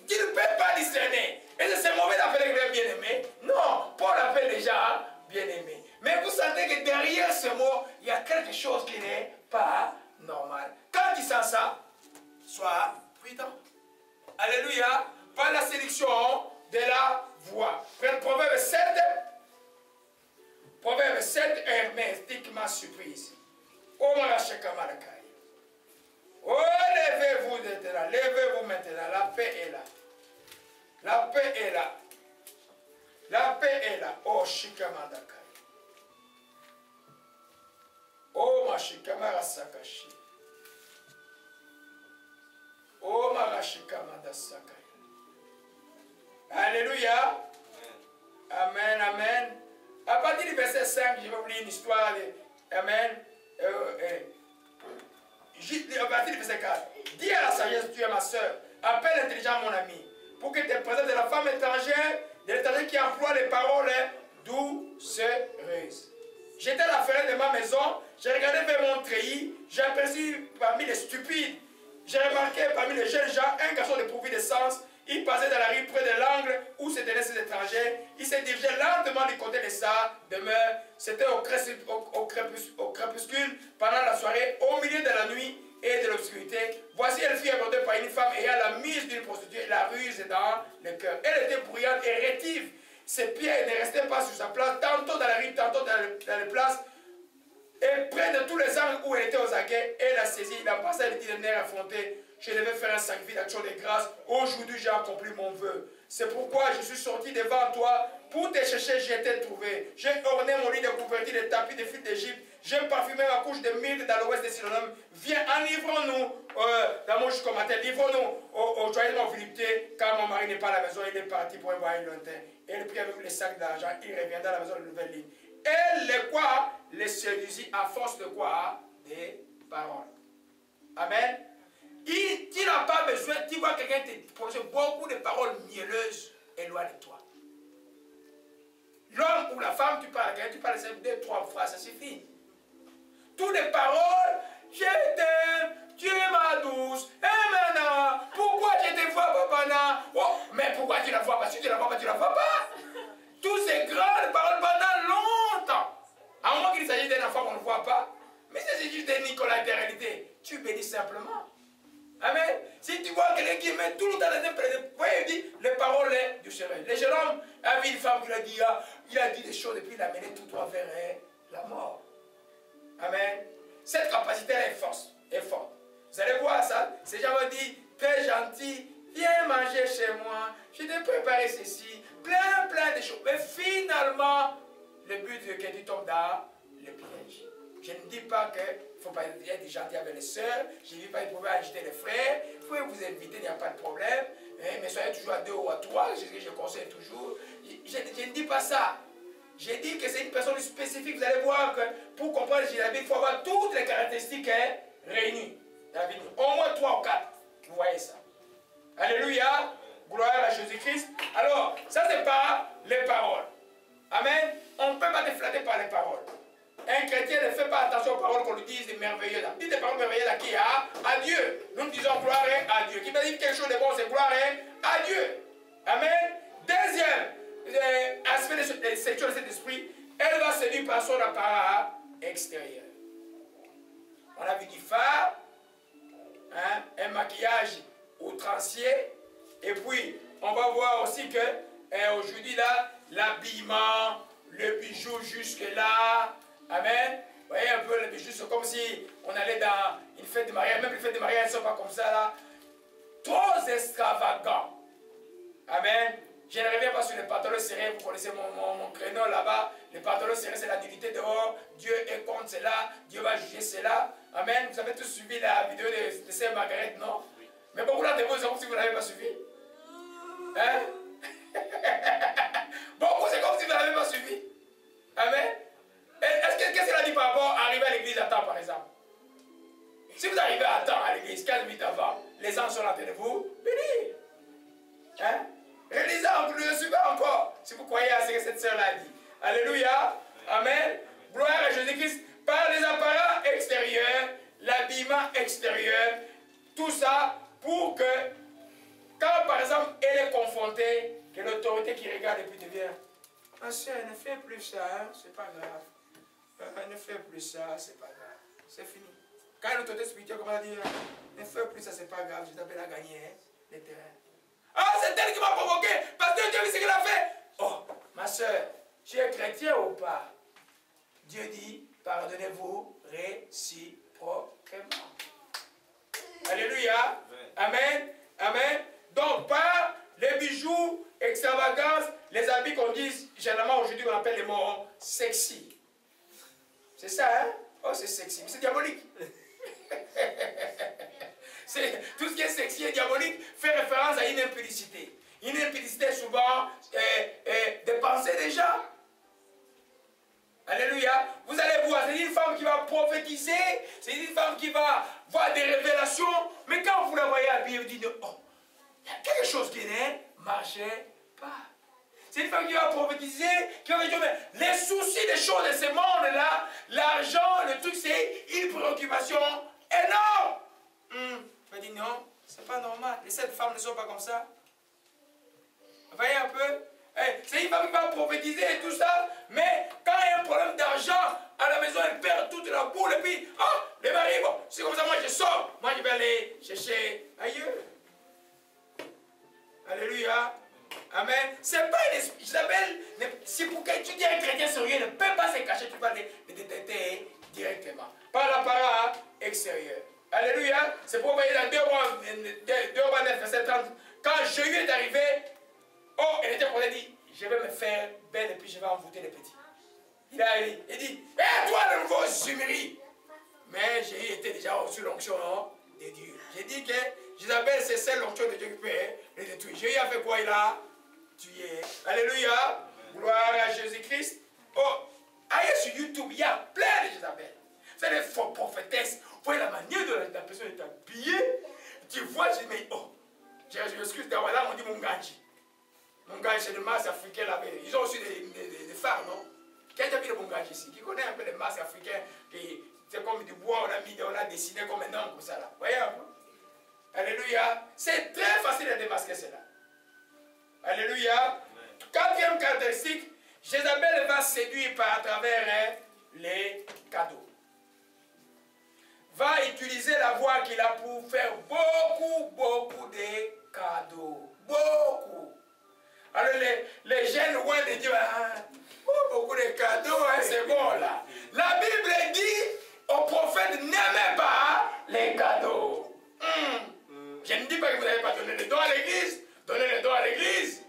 Tu ne peux pas discerner. Est-ce que c'est mauvais d'appeler les bien-aimés? Non, Paul appelle déjà bien-aimé. Mais vous sentez que derrière ce mot, il y a quelque chose qui n'est pas normal. Quand tu sens ça, sois prudent. Alléluia. Par la séduction de la voix. Proverbe 7. Proverbe 7 est hermétiquement surprise. Oh, levez-vous maintenant, levez-vous maintenant, la paix est là. La paix est là. La paix est là. Oh, Shikamandakai. Oh, ma Shikamara Sakashi. Oh, ma Shikamada Sakai. Alléluia. Amen, amen. À partir du verset 5, je vais vous lire une histoire. Amen. À partir du verset 4. Dis à la sagesse, tu es ma soeur. Appelle l'intelligent mon ami. Pour que te présentes de la femme étrangère, de l'étranger qui emploie les paroles doucereuses. J'étais à la fenêtre de ma maison, j'ai regardé vers mon treillis, j'ai aperçu parmi les stupides, j'ai remarqué parmi les jeunes gens un garçon dépourvu de sens. Il passait dans la rue près de l'angle où se tenaient ces étrangers. Il se dirigeait lentement du côté de sa demeure. C'était au crépuscule, pendant la soirée, au milieu de la nuit et de l'obscurité. Voici, elle fut abordée par une femme ayant la mise d'une prostituée, la ruse dans le cœur. Elle était bruyante et rétive. Ses pieds ne restaient pas sur sa place, tantôt dans la rue, tantôt dans les places. Et près de tous les angles où elle était aux aguets, elle a saisi, il a passé, elle dit d'un air affronté: je devais faire un sacrifice d'action de grâce. Aujourd'hui, j'ai accompli mon vœu. C'est pourquoi je suis sorti devant toi pour te chercher. Je t'ai trouvé. J'ai orné mon lit de couverture de tapis de fil d'Égypte. J'ai parfumé ma couche de myrrhe dans l'ouest de Siloam. Viens, enivrons-nous dans mon jusqu'au matin. Livrons-nous au joyeusement volupté, car mon mari n'est pas à la maison. Il est parti pour un voyage lointain. Et il prit avec les sacs d'argent. Il reviendra à la maison de nouvelle ligne. Et les quoi? Les séduisit à force de quoi? Des paroles. Amen. Tu n'as pas besoin, tu vois quelqu'un te prononcer beaucoup de paroles mielleuses et loin de toi. L'homme ou la femme, tu parles à quelqu'un, tu parles 2, 3 phrases, ça suffit. Toutes les paroles, je t'aime, tu es ma douce, et maintenant, pourquoi je te vois, papa? Oh, mais pourquoi tu la vois pas? Si tu la vois pas, tu la vois pas. Toutes ces grandes paroles pendant longtemps. À moins qu'il s'agisse d'un enfant qu'on ne voit pas. Mais c'est juste des Nicolas de réalité. Tu bénis simplement. Amen. Si tu vois quelqu'un qui met tout le temps dans un voyez, il dit les paroles du Seigneur. Le jeune homme a vu une femme qui lui a dit, il a dit des choses et puis il a mené tout droit vers la mort. Amen. Cette capacité est forte. Vous allez voir ça. Ces gens vont dire, Père gentil, viens manger chez moi. Je t'ai préparé ceci. Plein de choses. Mais finalement, le but c'est que tu tombes dans le piège. Je ne dis pas qu'il ne faut pas être gentil avec les sœurs. Je ne dis pas qu'il faut pas agiter les frères. Vous pouvez vous inviter, il n'y a pas de problème. Mais soyez toujours à 2 ou à 3. C'est ce que je conseille toujours. Je ne dis pas ça. Je dis que c'est une personne spécifique. Vous allez voir que pour comprendre le djihadisme, il faut avoir toutes les caractéristiques réunies. Au moins 3 ou 4. Vous voyez ça. Alléluia. Gloire à Jésus-Christ. Alors, ça c'est par les paroles. Amen. On ne peut pas te flatter par les paroles. Un chrétien ne fait pas attention aux paroles qu'on lui dise des merveilleuses. Dites des paroles merveilleuses à qui? À Dieu. Nous disons gloire à Dieu. Qui me dit quelque chose de bon, c'est gloire à Dieu. Amen. Deuxième aspect de séduction de cet esprit, elle va séduire par son appareil extérieur. On a vu du phare, un maquillage outrancier, et puis on va voir aussi que aujourd'hui là, l'habillement, le bijou jusque là. Amen. Vous voyez un peu les bijoux, c'est comme si on allait dans une fête de mariage. Même les fêtes de mariage ne sont pas comme ça là. Trop extravagants. Amen. Je ne reviens pas sur les pantalons serrés. Vous connaissez mon créneau là-bas. Les pantalons serrés, c'est la nudité dehors. Dieu est contre cela. Dieu va juger cela. Amen. Vous avez tous suivi la vidéo de Sœur Marguerite, non? Mais beaucoup d'entre vous, c'est comme si vous ne l'avez pas suivi. Hein? Beaucoup, c'est comme si vous ne l'avez pas suivi. Amen. Qu'est-ce qu'elle a dit par rapport à arriver à l'église à temps, par exemple? Si vous arrivez à temps à l'église, 15 minutes avant, les gens sont là de vous bénir. Hein? Réalisez, le suivez encore, si vous croyez à ce que cette sœur-là a dit. Alléluia. Amen. Gloire à Jésus-Christ. Par les appareils extérieurs, l'habillement extérieur, tout ça pour que, quand par exemple elle est confrontée, que l'autorité qui regarde et puis devient, ma soeur, ne fais plus ça, hein? C'est pas grave. Ne fais plus ça, c'est pas grave. C'est fini. Quand l'autorité spirituelle commence à dire, ne fais plus ça, c'est pas grave, je t'appelle à gagner les terrains. Ah, c'est elle qui m'a provoqué, parce que Dieu dit ce qu'il a fait. Oh, ma soeur, tu es chrétien ou pas? Dieu dit, pardonnez-vous réciproquement. Alléluia. Amen. Amen. Donc, par les bijoux bijoux, extravagance, les habits qu'on dit, généralement aujourd'hui on appelle les mots sexy. C'est ça, hein? Oh, c'est sexy, mais c'est diabolique. Tout ce qui est sexy et diabolique fait référence à une impudicité. Une impudicité souvent dépensée déjà. Alléluia. Vous allez voir, c'est une femme qui va prophétiser, c'est une femme qui va voir des révélations, mais quand vous la voyez habillée, vous dites, oh, il y a quelque chose qui ne marchait pas. C'est une femme qui va prophétiser, qui va dire, mais les soucis des choses de ce monde-là, l'argent, le truc, c'est une préoccupation énorme. Je dis non, c'est pas normal. Les 7 femmes ne sont pas comme ça. Vous voyez un peu? C'est une femme qui va prophétiser et tout ça, mais quand il y a un problème d'argent, à la maison, elle perd toute la boule et puis, oh, le mari, bon, c'est comme ça, moi je sors, moi je vais aller chercher ailleurs. Alléluia. Amen. C'est pas une esprit. Isabelle, si pour que tu dis un chrétien sérieux, ne peut pas se cacher, tu vas les détecter directement. Par la parole extérieure. Alléluia. C'est pour vous voyez dans 2 Rois 9, verset 30. Quand Jéhu est arrivé, oh, elle était pour lui dire, je vais me faire belle et puis je vais envoûter les petits. Il a dit, hé, toi le nouveau Zimri. Mais Jéhu était déjà reçu l'onction de Dieu. J'ai dit que Isabelle, c'est celle l'onction de Dieu qui peut les détruire. Jéhu a fait quoi? Il a tué. Alléluia. Gloire à Jésus-Christ. Oh, allez sur YouTube, il y a plein d'Isabelle. C'est des faux prophétesses. Vous voyez la manière de la personne est habillée. Tu vois, je dis, mais oh, je m'excuse d'avoir là, on dit mon ganji. Mon ganji, c'est le masque africain là. Ils ont aussi des phares, non? Qui a déjà vu le bon ganji ici? Qui connaît un peu les masques africains? C'est comme du bois, on a dessiné comme un homme, comme ça là. Vous voyez un peu? Alléluia. C'est très facile de démasquer cela. Alléluia. 4e caractéristique, Jézabel va séduire à travers les cadeaux. Va utiliser la voix qu'il a pour faire beaucoup de cadeaux. Beaucoup. Alors les jeunes loin de Dieu, beaucoup de cadeaux, hein, c'est bon là. La Bible dit au prophète, n'aimez pas les cadeaux. Je ne dis pas que vous n'avez pas donné les dons à l'église, donnez les dons à l'église.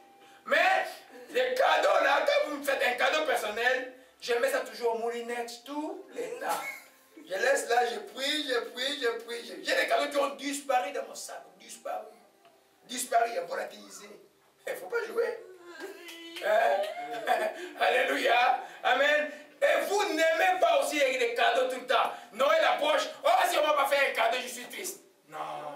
Mais les cadeaux là, quand vous me faites un cadeau personnel, je mets ça toujours au moulinex tout les temps. Je laisse là, je prie. J'ai des cadeaux qui ont disparu dans mon sac. Disparu, volatilisé. Il ne faut pas jouer. Alléluia. Amen. Et vous n'aimez pas aussi les cadeaux tout le temps. Noël approche. Oh, si on ne m'a pas fait un cadeau, je suis triste. Non.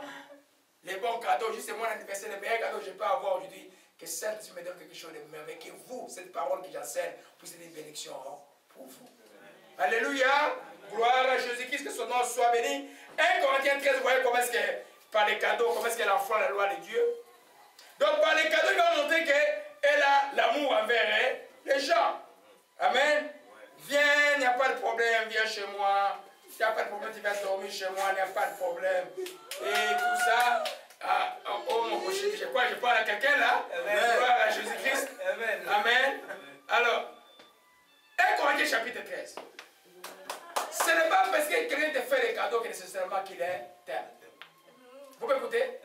Les bons cadeaux, juste mon anniversaire, les meilleurs cadeaux que je peux avoir aujourd'hui. Que Saint-Esprit me donne quelque chose de merveilleux. Que vous, cette parole que j'enseigne, puisse être une bénédiction pour vous. Alléluia. Gloire à Jésus-Christ, que son nom soit béni. 1 Corinthiens 13, vous voyez comment est-ce que, par les cadeaux, comment est-ce qu'elle enfreint la loi de Dieu. Donc par les cadeaux, il va montrer qu'elle a l'amour envers les gens. Amen. Viens, il n'y a pas de problème, viens chez moi. Il n'y a pas de problème, tu vas dormir chez moi, il n'y a pas de problème. Et tout ça. Oh mon cocher, je crois que je parle à quelqu'un là. Amen. Gloire à Jésus-Christ. Amen. Amen. Alors, 1 Corinthiens chapitre 13. Ce n'est pas parce que quelqu'un te fait des cadeaux que nécessairement qu'il est t'aime. Vous m'écoutez?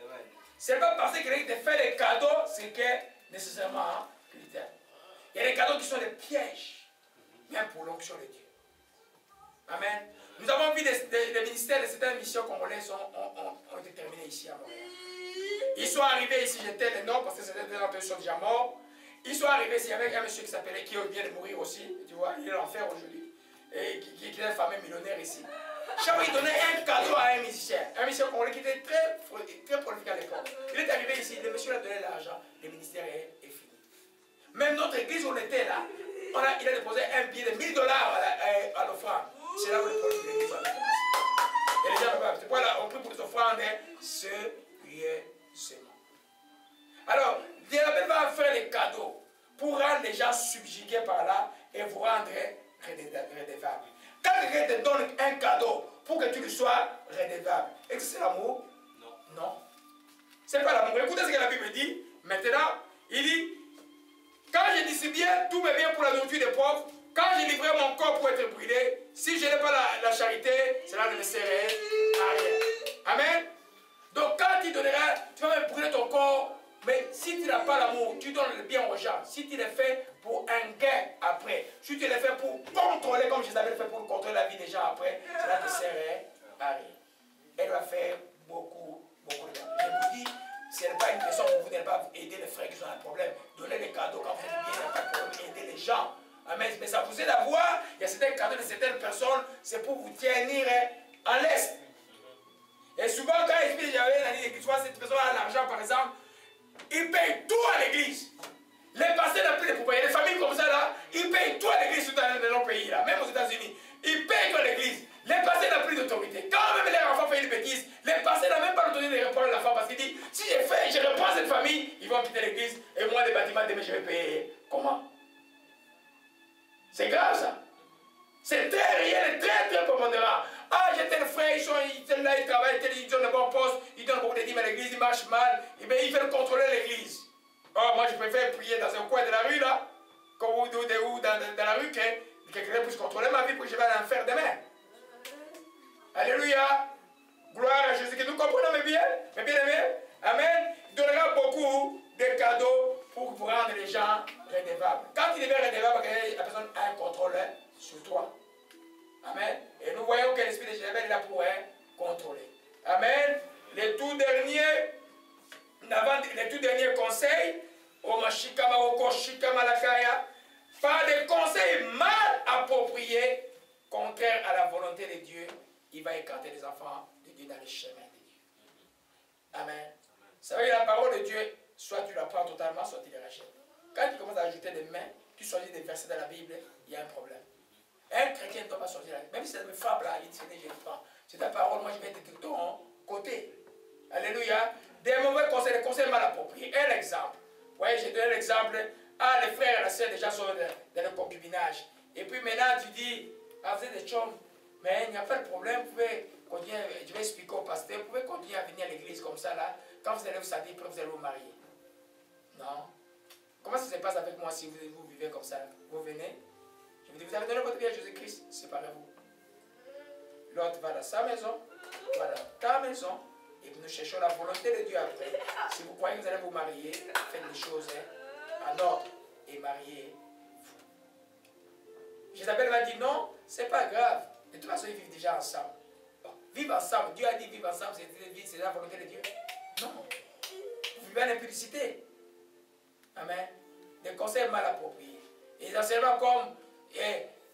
Ce n'est pas parce que quelqu'un te fait des cadeaux, c'est que nécessairement qu'il t'aime. Il y a des cadeaux qui sont des pièges, même pour l'onction de Dieu. Amen. Nous avons vu les ministères de certaines missions congolaises ont été terminés ici à Montréal. Ils sont arrivés ici, j'étais les noms parce que c'était des gens qui sont déjà morts. Ils sont arrivés ici avec un monsieur qui s'appelait, qui vient de mourir aussi, tu vois, il est en enfer aujourd'hui. Et qui est un fameux millionnaire ici. Chaque fois, il donnait un cadeau à un musicien congolais qui était très prolifique à l'époque. Il est arrivé ici, le monsieur a donné l'argent, le ministère est fini. Même notre église où on était là, il a déposé un billet de $1000 à l'offrande. C'est là où le problème de l'église a commencé. Et les gens ne peuvent pas. C'est pourquoi on prie pour les offrandes sérieusement. Alors, Dieu va faire les cadeaux pour rendre les gens subjugués par là et vous rendre redevable. Quand quelqu'un te donne un cadeau pour que tu lui sois redevable, est-ce que c'est l'amour? Non. Non. C'est pas l'amour. Écoutez ce que la Bible dit. Maintenant, il dit, quand je distribue tout mes biens pour la nourriture des pauvres, quand je livrais mon corps pour être brûlé, si je n'ai pas la charité, cela ne me servirait à rien. Amen. Donc quand tu donneras, tu vas même brûler ton corps, mais si Si tu n'as pas l'amour, tu donnes le bien aux gens. Si tu le fais pour un gain après, si tu le fais pour contrôler, comme Jézabel le fait pour contrôler la vie des gens après, cela te sert à rien. Elle va faire beaucoup de bien. Je vous dis, ce n'est pas une question pour vous de ne pas aider les frères qui ont un problème. Donner des cadeaux quand vous êtes bien, il n'y a pas de problème, aider les gens. Amen. Mais ça vous aide à voir, il y a certains cadeaux de certaines personnes, c'est pour vous tenir en laisse. Et souvent, quand l'Esprit de Yahweh a dit l'église, cette personne a l'argent, par exemple, il paye tout à l'église. Les pasteurs n'ont plus de propriété. Les familles comme ça, là, ils payent tout à l'église dans nos pays, là, même aux États-Unis. Ils payent tout à l'église. Les pasteurs n'ont plus d'autorité. Quand même les enfants font une bêtise, les pasteurs n'ont même pas l'autorité de répondre à l'enfant parce qu'il dit, si je reprends cette famille, ils vont quitter l'église et moi, les bâtiments, demain, je vais payer. Comment? C'est grave, ça. C'est très réel et très, très commandant. Ah, j'ai tel frère, ils sont là, ils travaillent, ils donnent le bon poste, ils donnent beaucoup de dîmes à l'église, ils marchent mal, et bien ils veulent contrôler l'église. Oh, moi je préfère prier dans un coin de la rue là, ou dans la rue, que quelqu'un puisse contrôler ma vie pour que je vais à l'enfer demain. Alléluia. Gloire à Jésus. Nous comprenons mes bien-aimés. Amen. Il donnera beaucoup de cadeaux pour vous rendre les gens redevables. Quand il devient redevable, la personne a un contrôle sur toi. Amen. Et nous voyons que l'esprit de Jézabel est là pour contrôler. Amen. Les tout derniers conseils, par des conseils mal appropriés, contraires à la volonté de Dieu, il va écarter les enfants de Dieu dans les chemins de Dieu. Amen. Vous savez, la parole de Dieu, soit tu la prends totalement, soit tu la rachètes. Quand tu commences à ajouter des mains, tu choisis des versets dans la Bible, il y a un problème. Un chrétien ne doit pas sortir là. Même si ça me frappe là, il dit, je le prends. C'est ta parole, moi je vais être de ton côté. Alléluia. Des mauvais conseils, des conseils mal appropriés. Un exemple. Vous voyez, j'ai donné l'exemple. Ah, les frères et les sœurs déjà sont dans le concubinage. Et puis maintenant tu dis, ah, vous êtes des chums. Mais il n'y a pas de problème, vous pouvez continuer, je vais expliquer au pasteur, vous pouvez continuer à venir à l'église comme ça là. Quand vous allez vous salir, vous allez vous marier. Non. Comment ça se passe avec moi si vous vivez comme ça? Vous venez. Je vous dis, vous avez donné votre vie à Jésus-Christ, séparez-vous. L'autre va dans sa maison, va dans ta maison, et nous cherchons la volonté de Dieu après. Si vous croyez que vous allez vous marier, faites les choses en ordre et mariez-vous. Jézabel m'a dit non, c'est pas grave. De toute façon, ils vivent déjà ensemble. Bon, vivre ensemble, Dieu a dit vivre ensemble, c'est la volonté de Dieu. Non. Vous vivez en impudicité. Amen. Des conseils mal appropriés. Et des enseignements comme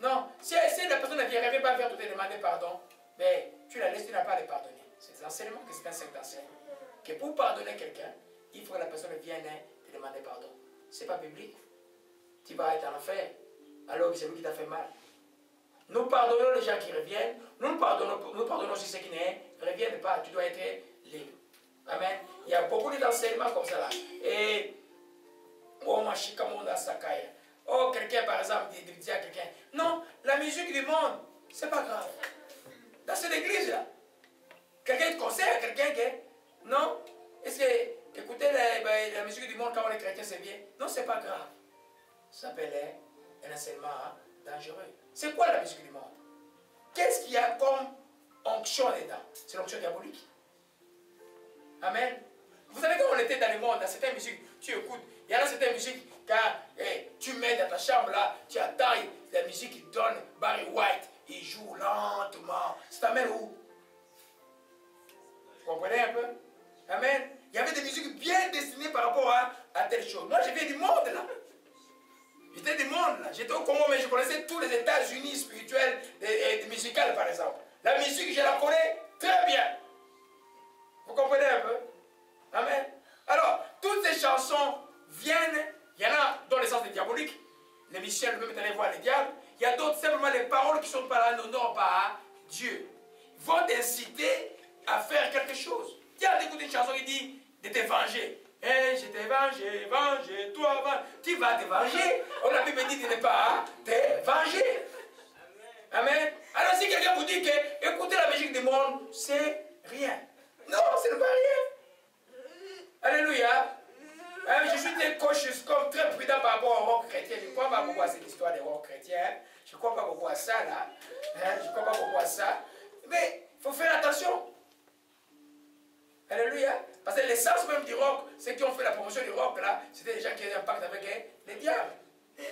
non, si la personne ne vient pas vers te demander pardon, mais tu la laisses, tu n'as pas à les pardonner. C'est des enseignements que c'est un secte d'enseignement. Que pour pardonner quelqu'un, il faut que la personne vienne te demander pardon. Ce n'est pas biblique. Tu vas être en enfer, alors que c'est lui qui t'a fait mal. Nous pardonnons les gens qui reviennent, nous pardonnons aussi ceux qui ne reviennent pas. Tu dois être libre. Amen. Il y a beaucoup d'enseignements comme ça là. Et oh, quelqu'un par exemple dit à quelqu'un, non, la musique du monde, c'est pas grave. Dans cette église là, quelqu'un te conseille à quelqu'un qui, non, est-ce que écouter la musique du monde quand on est chrétien c'est bien? Non, c'est pas grave. Ça s'appelle un enseignement dangereux. C'est quoi la musique du monde? Qu'est-ce qu'il y a comme onction dedans? C'est l'onction diabolique. Amen. Vous savez quand on était dans le monde, dans certaines musiques, tu écoutes, il y a certaines musiques, quand tu mets dans ta chambre là, tu attends, la musique qui donne Barry White, il joue lentement. Ça t'amène où? Vous comprenez un peu? Amen. Il y avait des musiques bien destinées par rapport à telle chose. Moi, je viens du monde là. J'étais du monde là. J'étais au Congo, mais je connaissais tous les États-Unis spirituels et musicales par exemple. La musique, je la connais très bien. Vous comprenez un peu? Amen. Alors, toutes ces chansons viennent, il y en a dans le sens des diaboliques. Les musiciens eux-mêmes allaient voir les diables. Il y a d'autres, simplement les paroles qui sont par l'honneur par Dieu. Vont t'inciter à faire quelque chose. Tiens, d'écouter une chanson qui dit de te venger. Eh, je t'ai vengé, vengé, toi, vengé. Tu vas te venger. On a Bible dit de ne pas te venger. Amen. Alors si quelqu'un vous dit que écouter la musique du monde, c'est rien. Non, ce n'est pas rien. Alléluia. Je suis très cautious, comme très prudent par rapport au rock chrétien. Je ne crois pas beaucoup à cette histoire des rock chrétiens. Je ne crois pas beaucoup à ça là. Je ne crois pas beaucoup à ça. Mais il faut faire attention. Alléluia. Parce que l'essence même du rock, ceux qui ont fait la promotion du rock là, c'était des gens qui avaient un pacte avec les diables. Il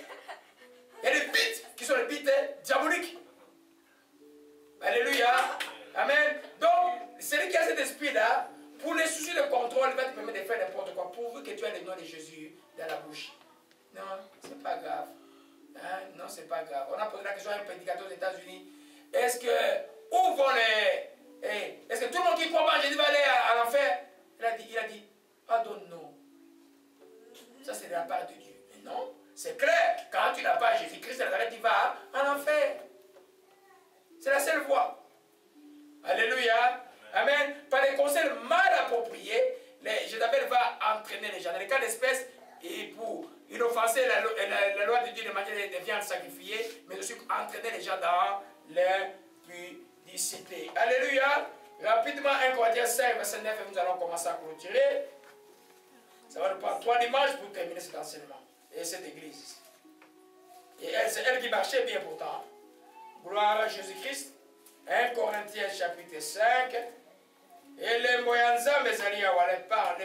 y a des beats qui sont des beats diaboliques. Alléluia. Amen. Donc, celui qui a cet esprit-là, pour les soucis de contrôle, il va te permettre de faire n'importe quoi, pourvu que tu aies le nom de Jésus dans la bouche. Non, c'est pas grave. Hein? Non, c'est pas grave. On a posé la question à un prédicateur aux États-Unis. Est-ce que, où vont les... Est-ce que tout le monde qui croit pas en Jésus va aller à l'enfer? Il a dit, ah non, non. Ça, c'est de la part de Dieu. Mais non, c'est clair. Quand tu n'as pas Jésus-Christ de Nazareth, tu vas en enfer. C'est la seule voie. Alléluia. Amen. Par les conseils mal appropriés, Jézabel va entraîner les gens. Dans les cas d'espèce, et pour offenser la loi de Dieu de manger des viandes sacrifiées, mais aussi entraîner les gens dans l'impudicité. Alléluia. Rapidement, 1 Corinthiens 5, verset 9, et nous allons commencer à clôturer. Ça va nous prendre 3 dimanches pour terminer cet enseignement et cette église. Et c'est elle qui marchait bien pourtant. Gloire à Jésus-Christ. 1 Corinthiens chapitre 5. Et les moyens mes à les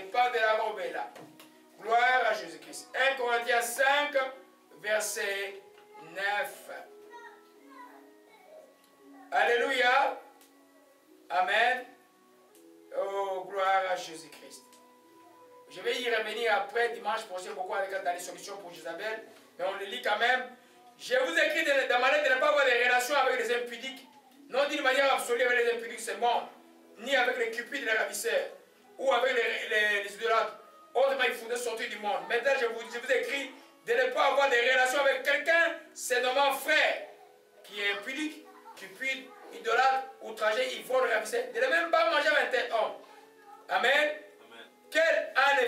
pas de la robe là. Gloire à Jésus-Christ. 1 Corinthiens 5, verset 9. Alléluia. Amen. Oh, gloire à Jésus-Christ. Je vais y revenir après, dimanche prochain, pourquoi dans les solutions pour Jézabel. Mais on le lit quand même. Je vous écris de manière de ne pas avoir des relations avec les impudiques. Non d'une manière absolue avec les impudiques, c'est bon. Ni avec les cupides et les ravisseurs. Ou avec les idolâtres. Autrement, il faudrait sortir du monde. Maintenant, je vous écris de ne pas avoir des relations avec quelqu'un, c'est nommé frère, qui est impudique, cupide, idolâtre, outragé, ivrogne, ravisseur. De ne même pas manger avec un tel homme. Amen. Quel j'en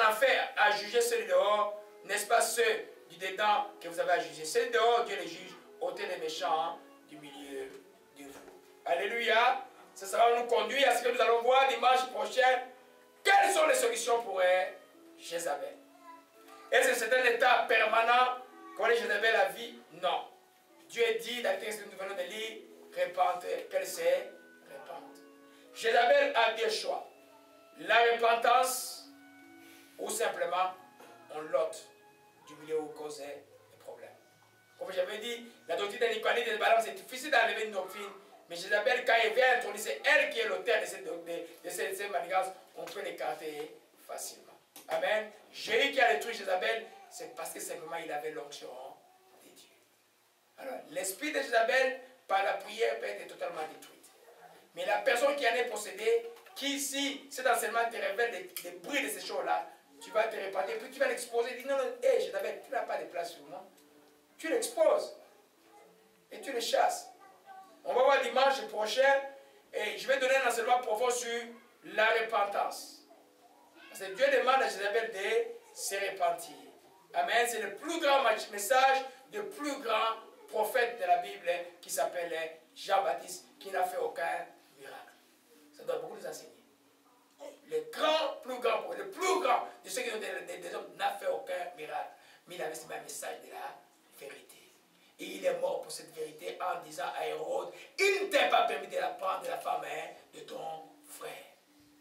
ai fait à juger ceux du dehors, n'est-ce pas ceux du dedans que vous avez à juger? Ceux du dehors, Dieu les juge, ôtez les méchants du milieu de vous. Alléluia. Ça va nous conduire à ce que nous allons voir dimanche prochain. Quelles sont les solutions pour Jézabel? Est-ce que c'est un état permanent qu'on est Jézabel la vie? Non. Dieu dit dans le texte que nous venons de lire, repentez, qu'elle s'est repente. Jézabel a deux choix. La repentance ou simplement on l'ôte du milieu où causait les problèmes. Comme j'avais dit, la doctrine de Nicolas de Balaam, c'est difficile d'enlever une doctrine. Mais Jézabel, quand elle vient introduire, c'est elle qui est l'auteur de cette manigance, on peut l'écarter facilement. Amen. Jéhu qui a détruit Jézabel, c'est parce que simplement il avait l'onction de Dieu. Alors, l'esprit de Jézabel, par la prière, peut être totalement détruit. Mais la personne qui en est possédée, qui, si cet enseignement te révèle des bruits de ces choses-là, tu vas te répandre, puis tu vas l'exposer, dis non, non, hé, Jézabel, tu n'as pas de place sur moi. Tu l'exposes et tu le chasses. On va voir dimanche prochain et je vais donner un enseignement profond sur la repentance. Parce que Dieu demande à Jézabel de se repentir. Amen. C'est le plus grand message du plus grand prophète de la Bible qui s'appelle Jean-Baptiste, qui n'a fait aucun miracle. Ça doit beaucoup nous enseigner. Le plus grand de ceux qui ont des hommes n'a fait aucun miracle. Mais il avait ce même message de la vérité. Et il est mort pour cette vérité en disant à Hérode, il ne t'a pas permis de la prendre de la femme de ton frère.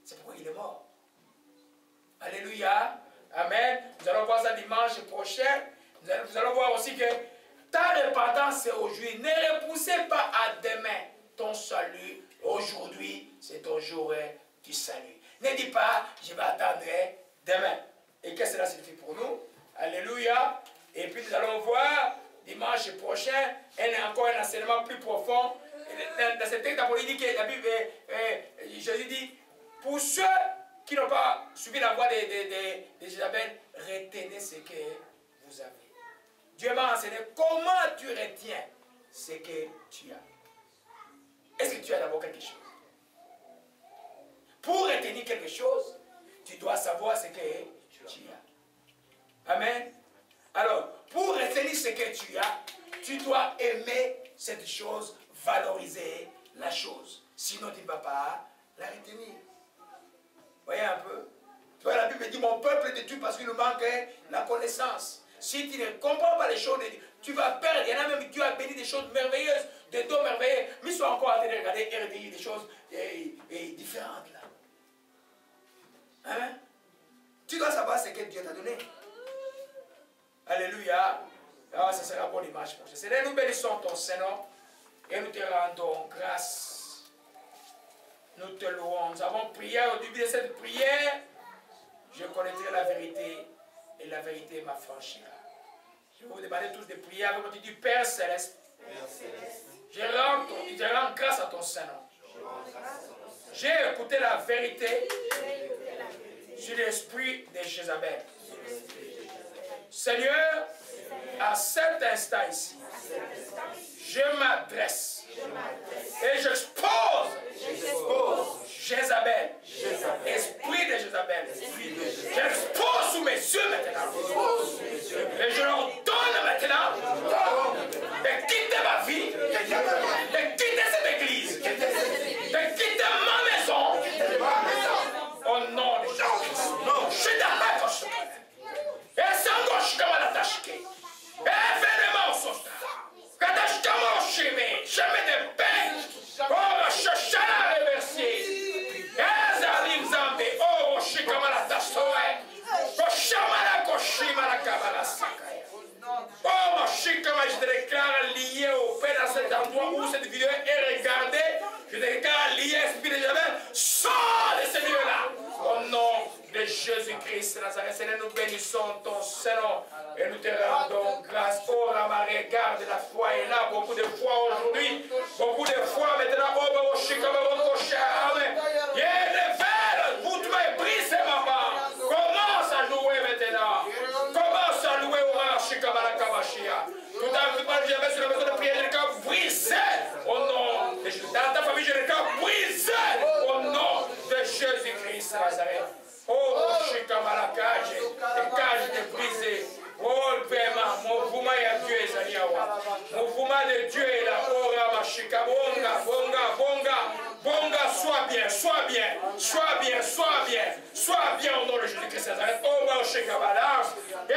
C'est pourquoi il est mort. Alléluia. Amen. Nous allons voir ça dimanche prochain. Nous allons voir aussi que ta repentance c'est aujourd'hui. Ne repoussez pas à demain ton salut. Aujourd'hui, c'est ton jour du salut. Ne dis pas, je vais attendre demain. Et qu'est-ce que cela signifie pour nous? Alléluia. Et puis nous allons voir dimanche prochain encore un enseignement plus profond. Dans ce texte d'Apollinaire, la Bible, Jésus dit, pour ceux qui n'ont pas suivi la voie de Jézabel, retenez ce que vous avez. Dieu m'a enseigné comment tu retiens ce que tu as. Est-ce que tu as d'abord quelque chose? Pour retenir quelque chose, tu dois savoir ce que tu as. Amen. Alors, pour retenir ce que tu as, tu dois aimer cette chose, valoriser la chose. Sinon, tu ne vas pas la retenir. Voyez un peu. Tu vois, la Bible dit, mon peuple est détruit parce qu'il nous manque la connaissance. Si tu ne comprends pas les choses de Dieu, tu vas perdre. Il y en a même, Dieu a béni des choses merveilleuses, des dons merveilleux, mais ils sont encore en train de regarder RDI, des choses différentes là. Hein? Tu dois savoir ce que Dieu t'a donné. Alléluia. Ah, ça sera une bonne image pour ça. Seigneur, nous bénissons ton Seigneur et nous te rendons grâce. Nous te louons. Nous avons prié au début de cette prière. Je connaîtrai la vérité et la vérité m'affranchira. Je vais vous demander tous de prier avec moi. Tu dis Père Céleste. Je rends grâce à ton Seigneur. J'ai écouté la vérité sur l'esprit de Jézabel. Seigneur, à cet instant ici, je m'adresse et j'expose Jézabel, esprit de Jézabel. J'expose sous mes yeux maintenant. Et je leur donne maintenant de quitter ma vie, de quitter cette église, de quitter ma maison. Au nom de Jésus. Je t'appelle. Et sans gauche comme la tâche. Et venez-moi au sauvetage. Quand je t'aime au chemin, je mets des paix. Oh, je cherche à remercier. Et Zalim Zambe, oh, je suis comme la tâche. Je suis comme la kabala sakaya. Oh, je suis comme je te déclare lié au Père dans cet endroit où cette vidéo est regardée. Je te déclare lié à l'esprit de Jézabel. Sors de ce lieu-là. Au nom de Jésus-Christ Nazareth, Seigneur, nous bénissons ton Seigneur et nous te rendons grâce. Oh, Ramaré, garde la foi est là, beaucoup de foi aujourd'hui, beaucoup de foi maintenant. Oh, Amen. Il révèle, pour toi et brise, maman. Commence à louer maintenant. Commence à louer au Rashikabalakabashia. Tout à l'heure, j'avais sur la maison de prière, je l'ai brisé au nom de Jésus. Dans ta famille, je l'ai brisé au nom de Jésus-Christ Nazareth. Oh, Shikamalakage, les cages de brisé. Oh, le paiement, mon mouvement est à Dieu, Zaniawa. Mon mouvement de Dieu est là. Oh, Ramashika, bonga, bonga, bonga, bonga, sois bien, sois bien, sois bien, sois bien, sois bien au nom de Jésus-Christ Nazareth. Oh, Shikabalakage, et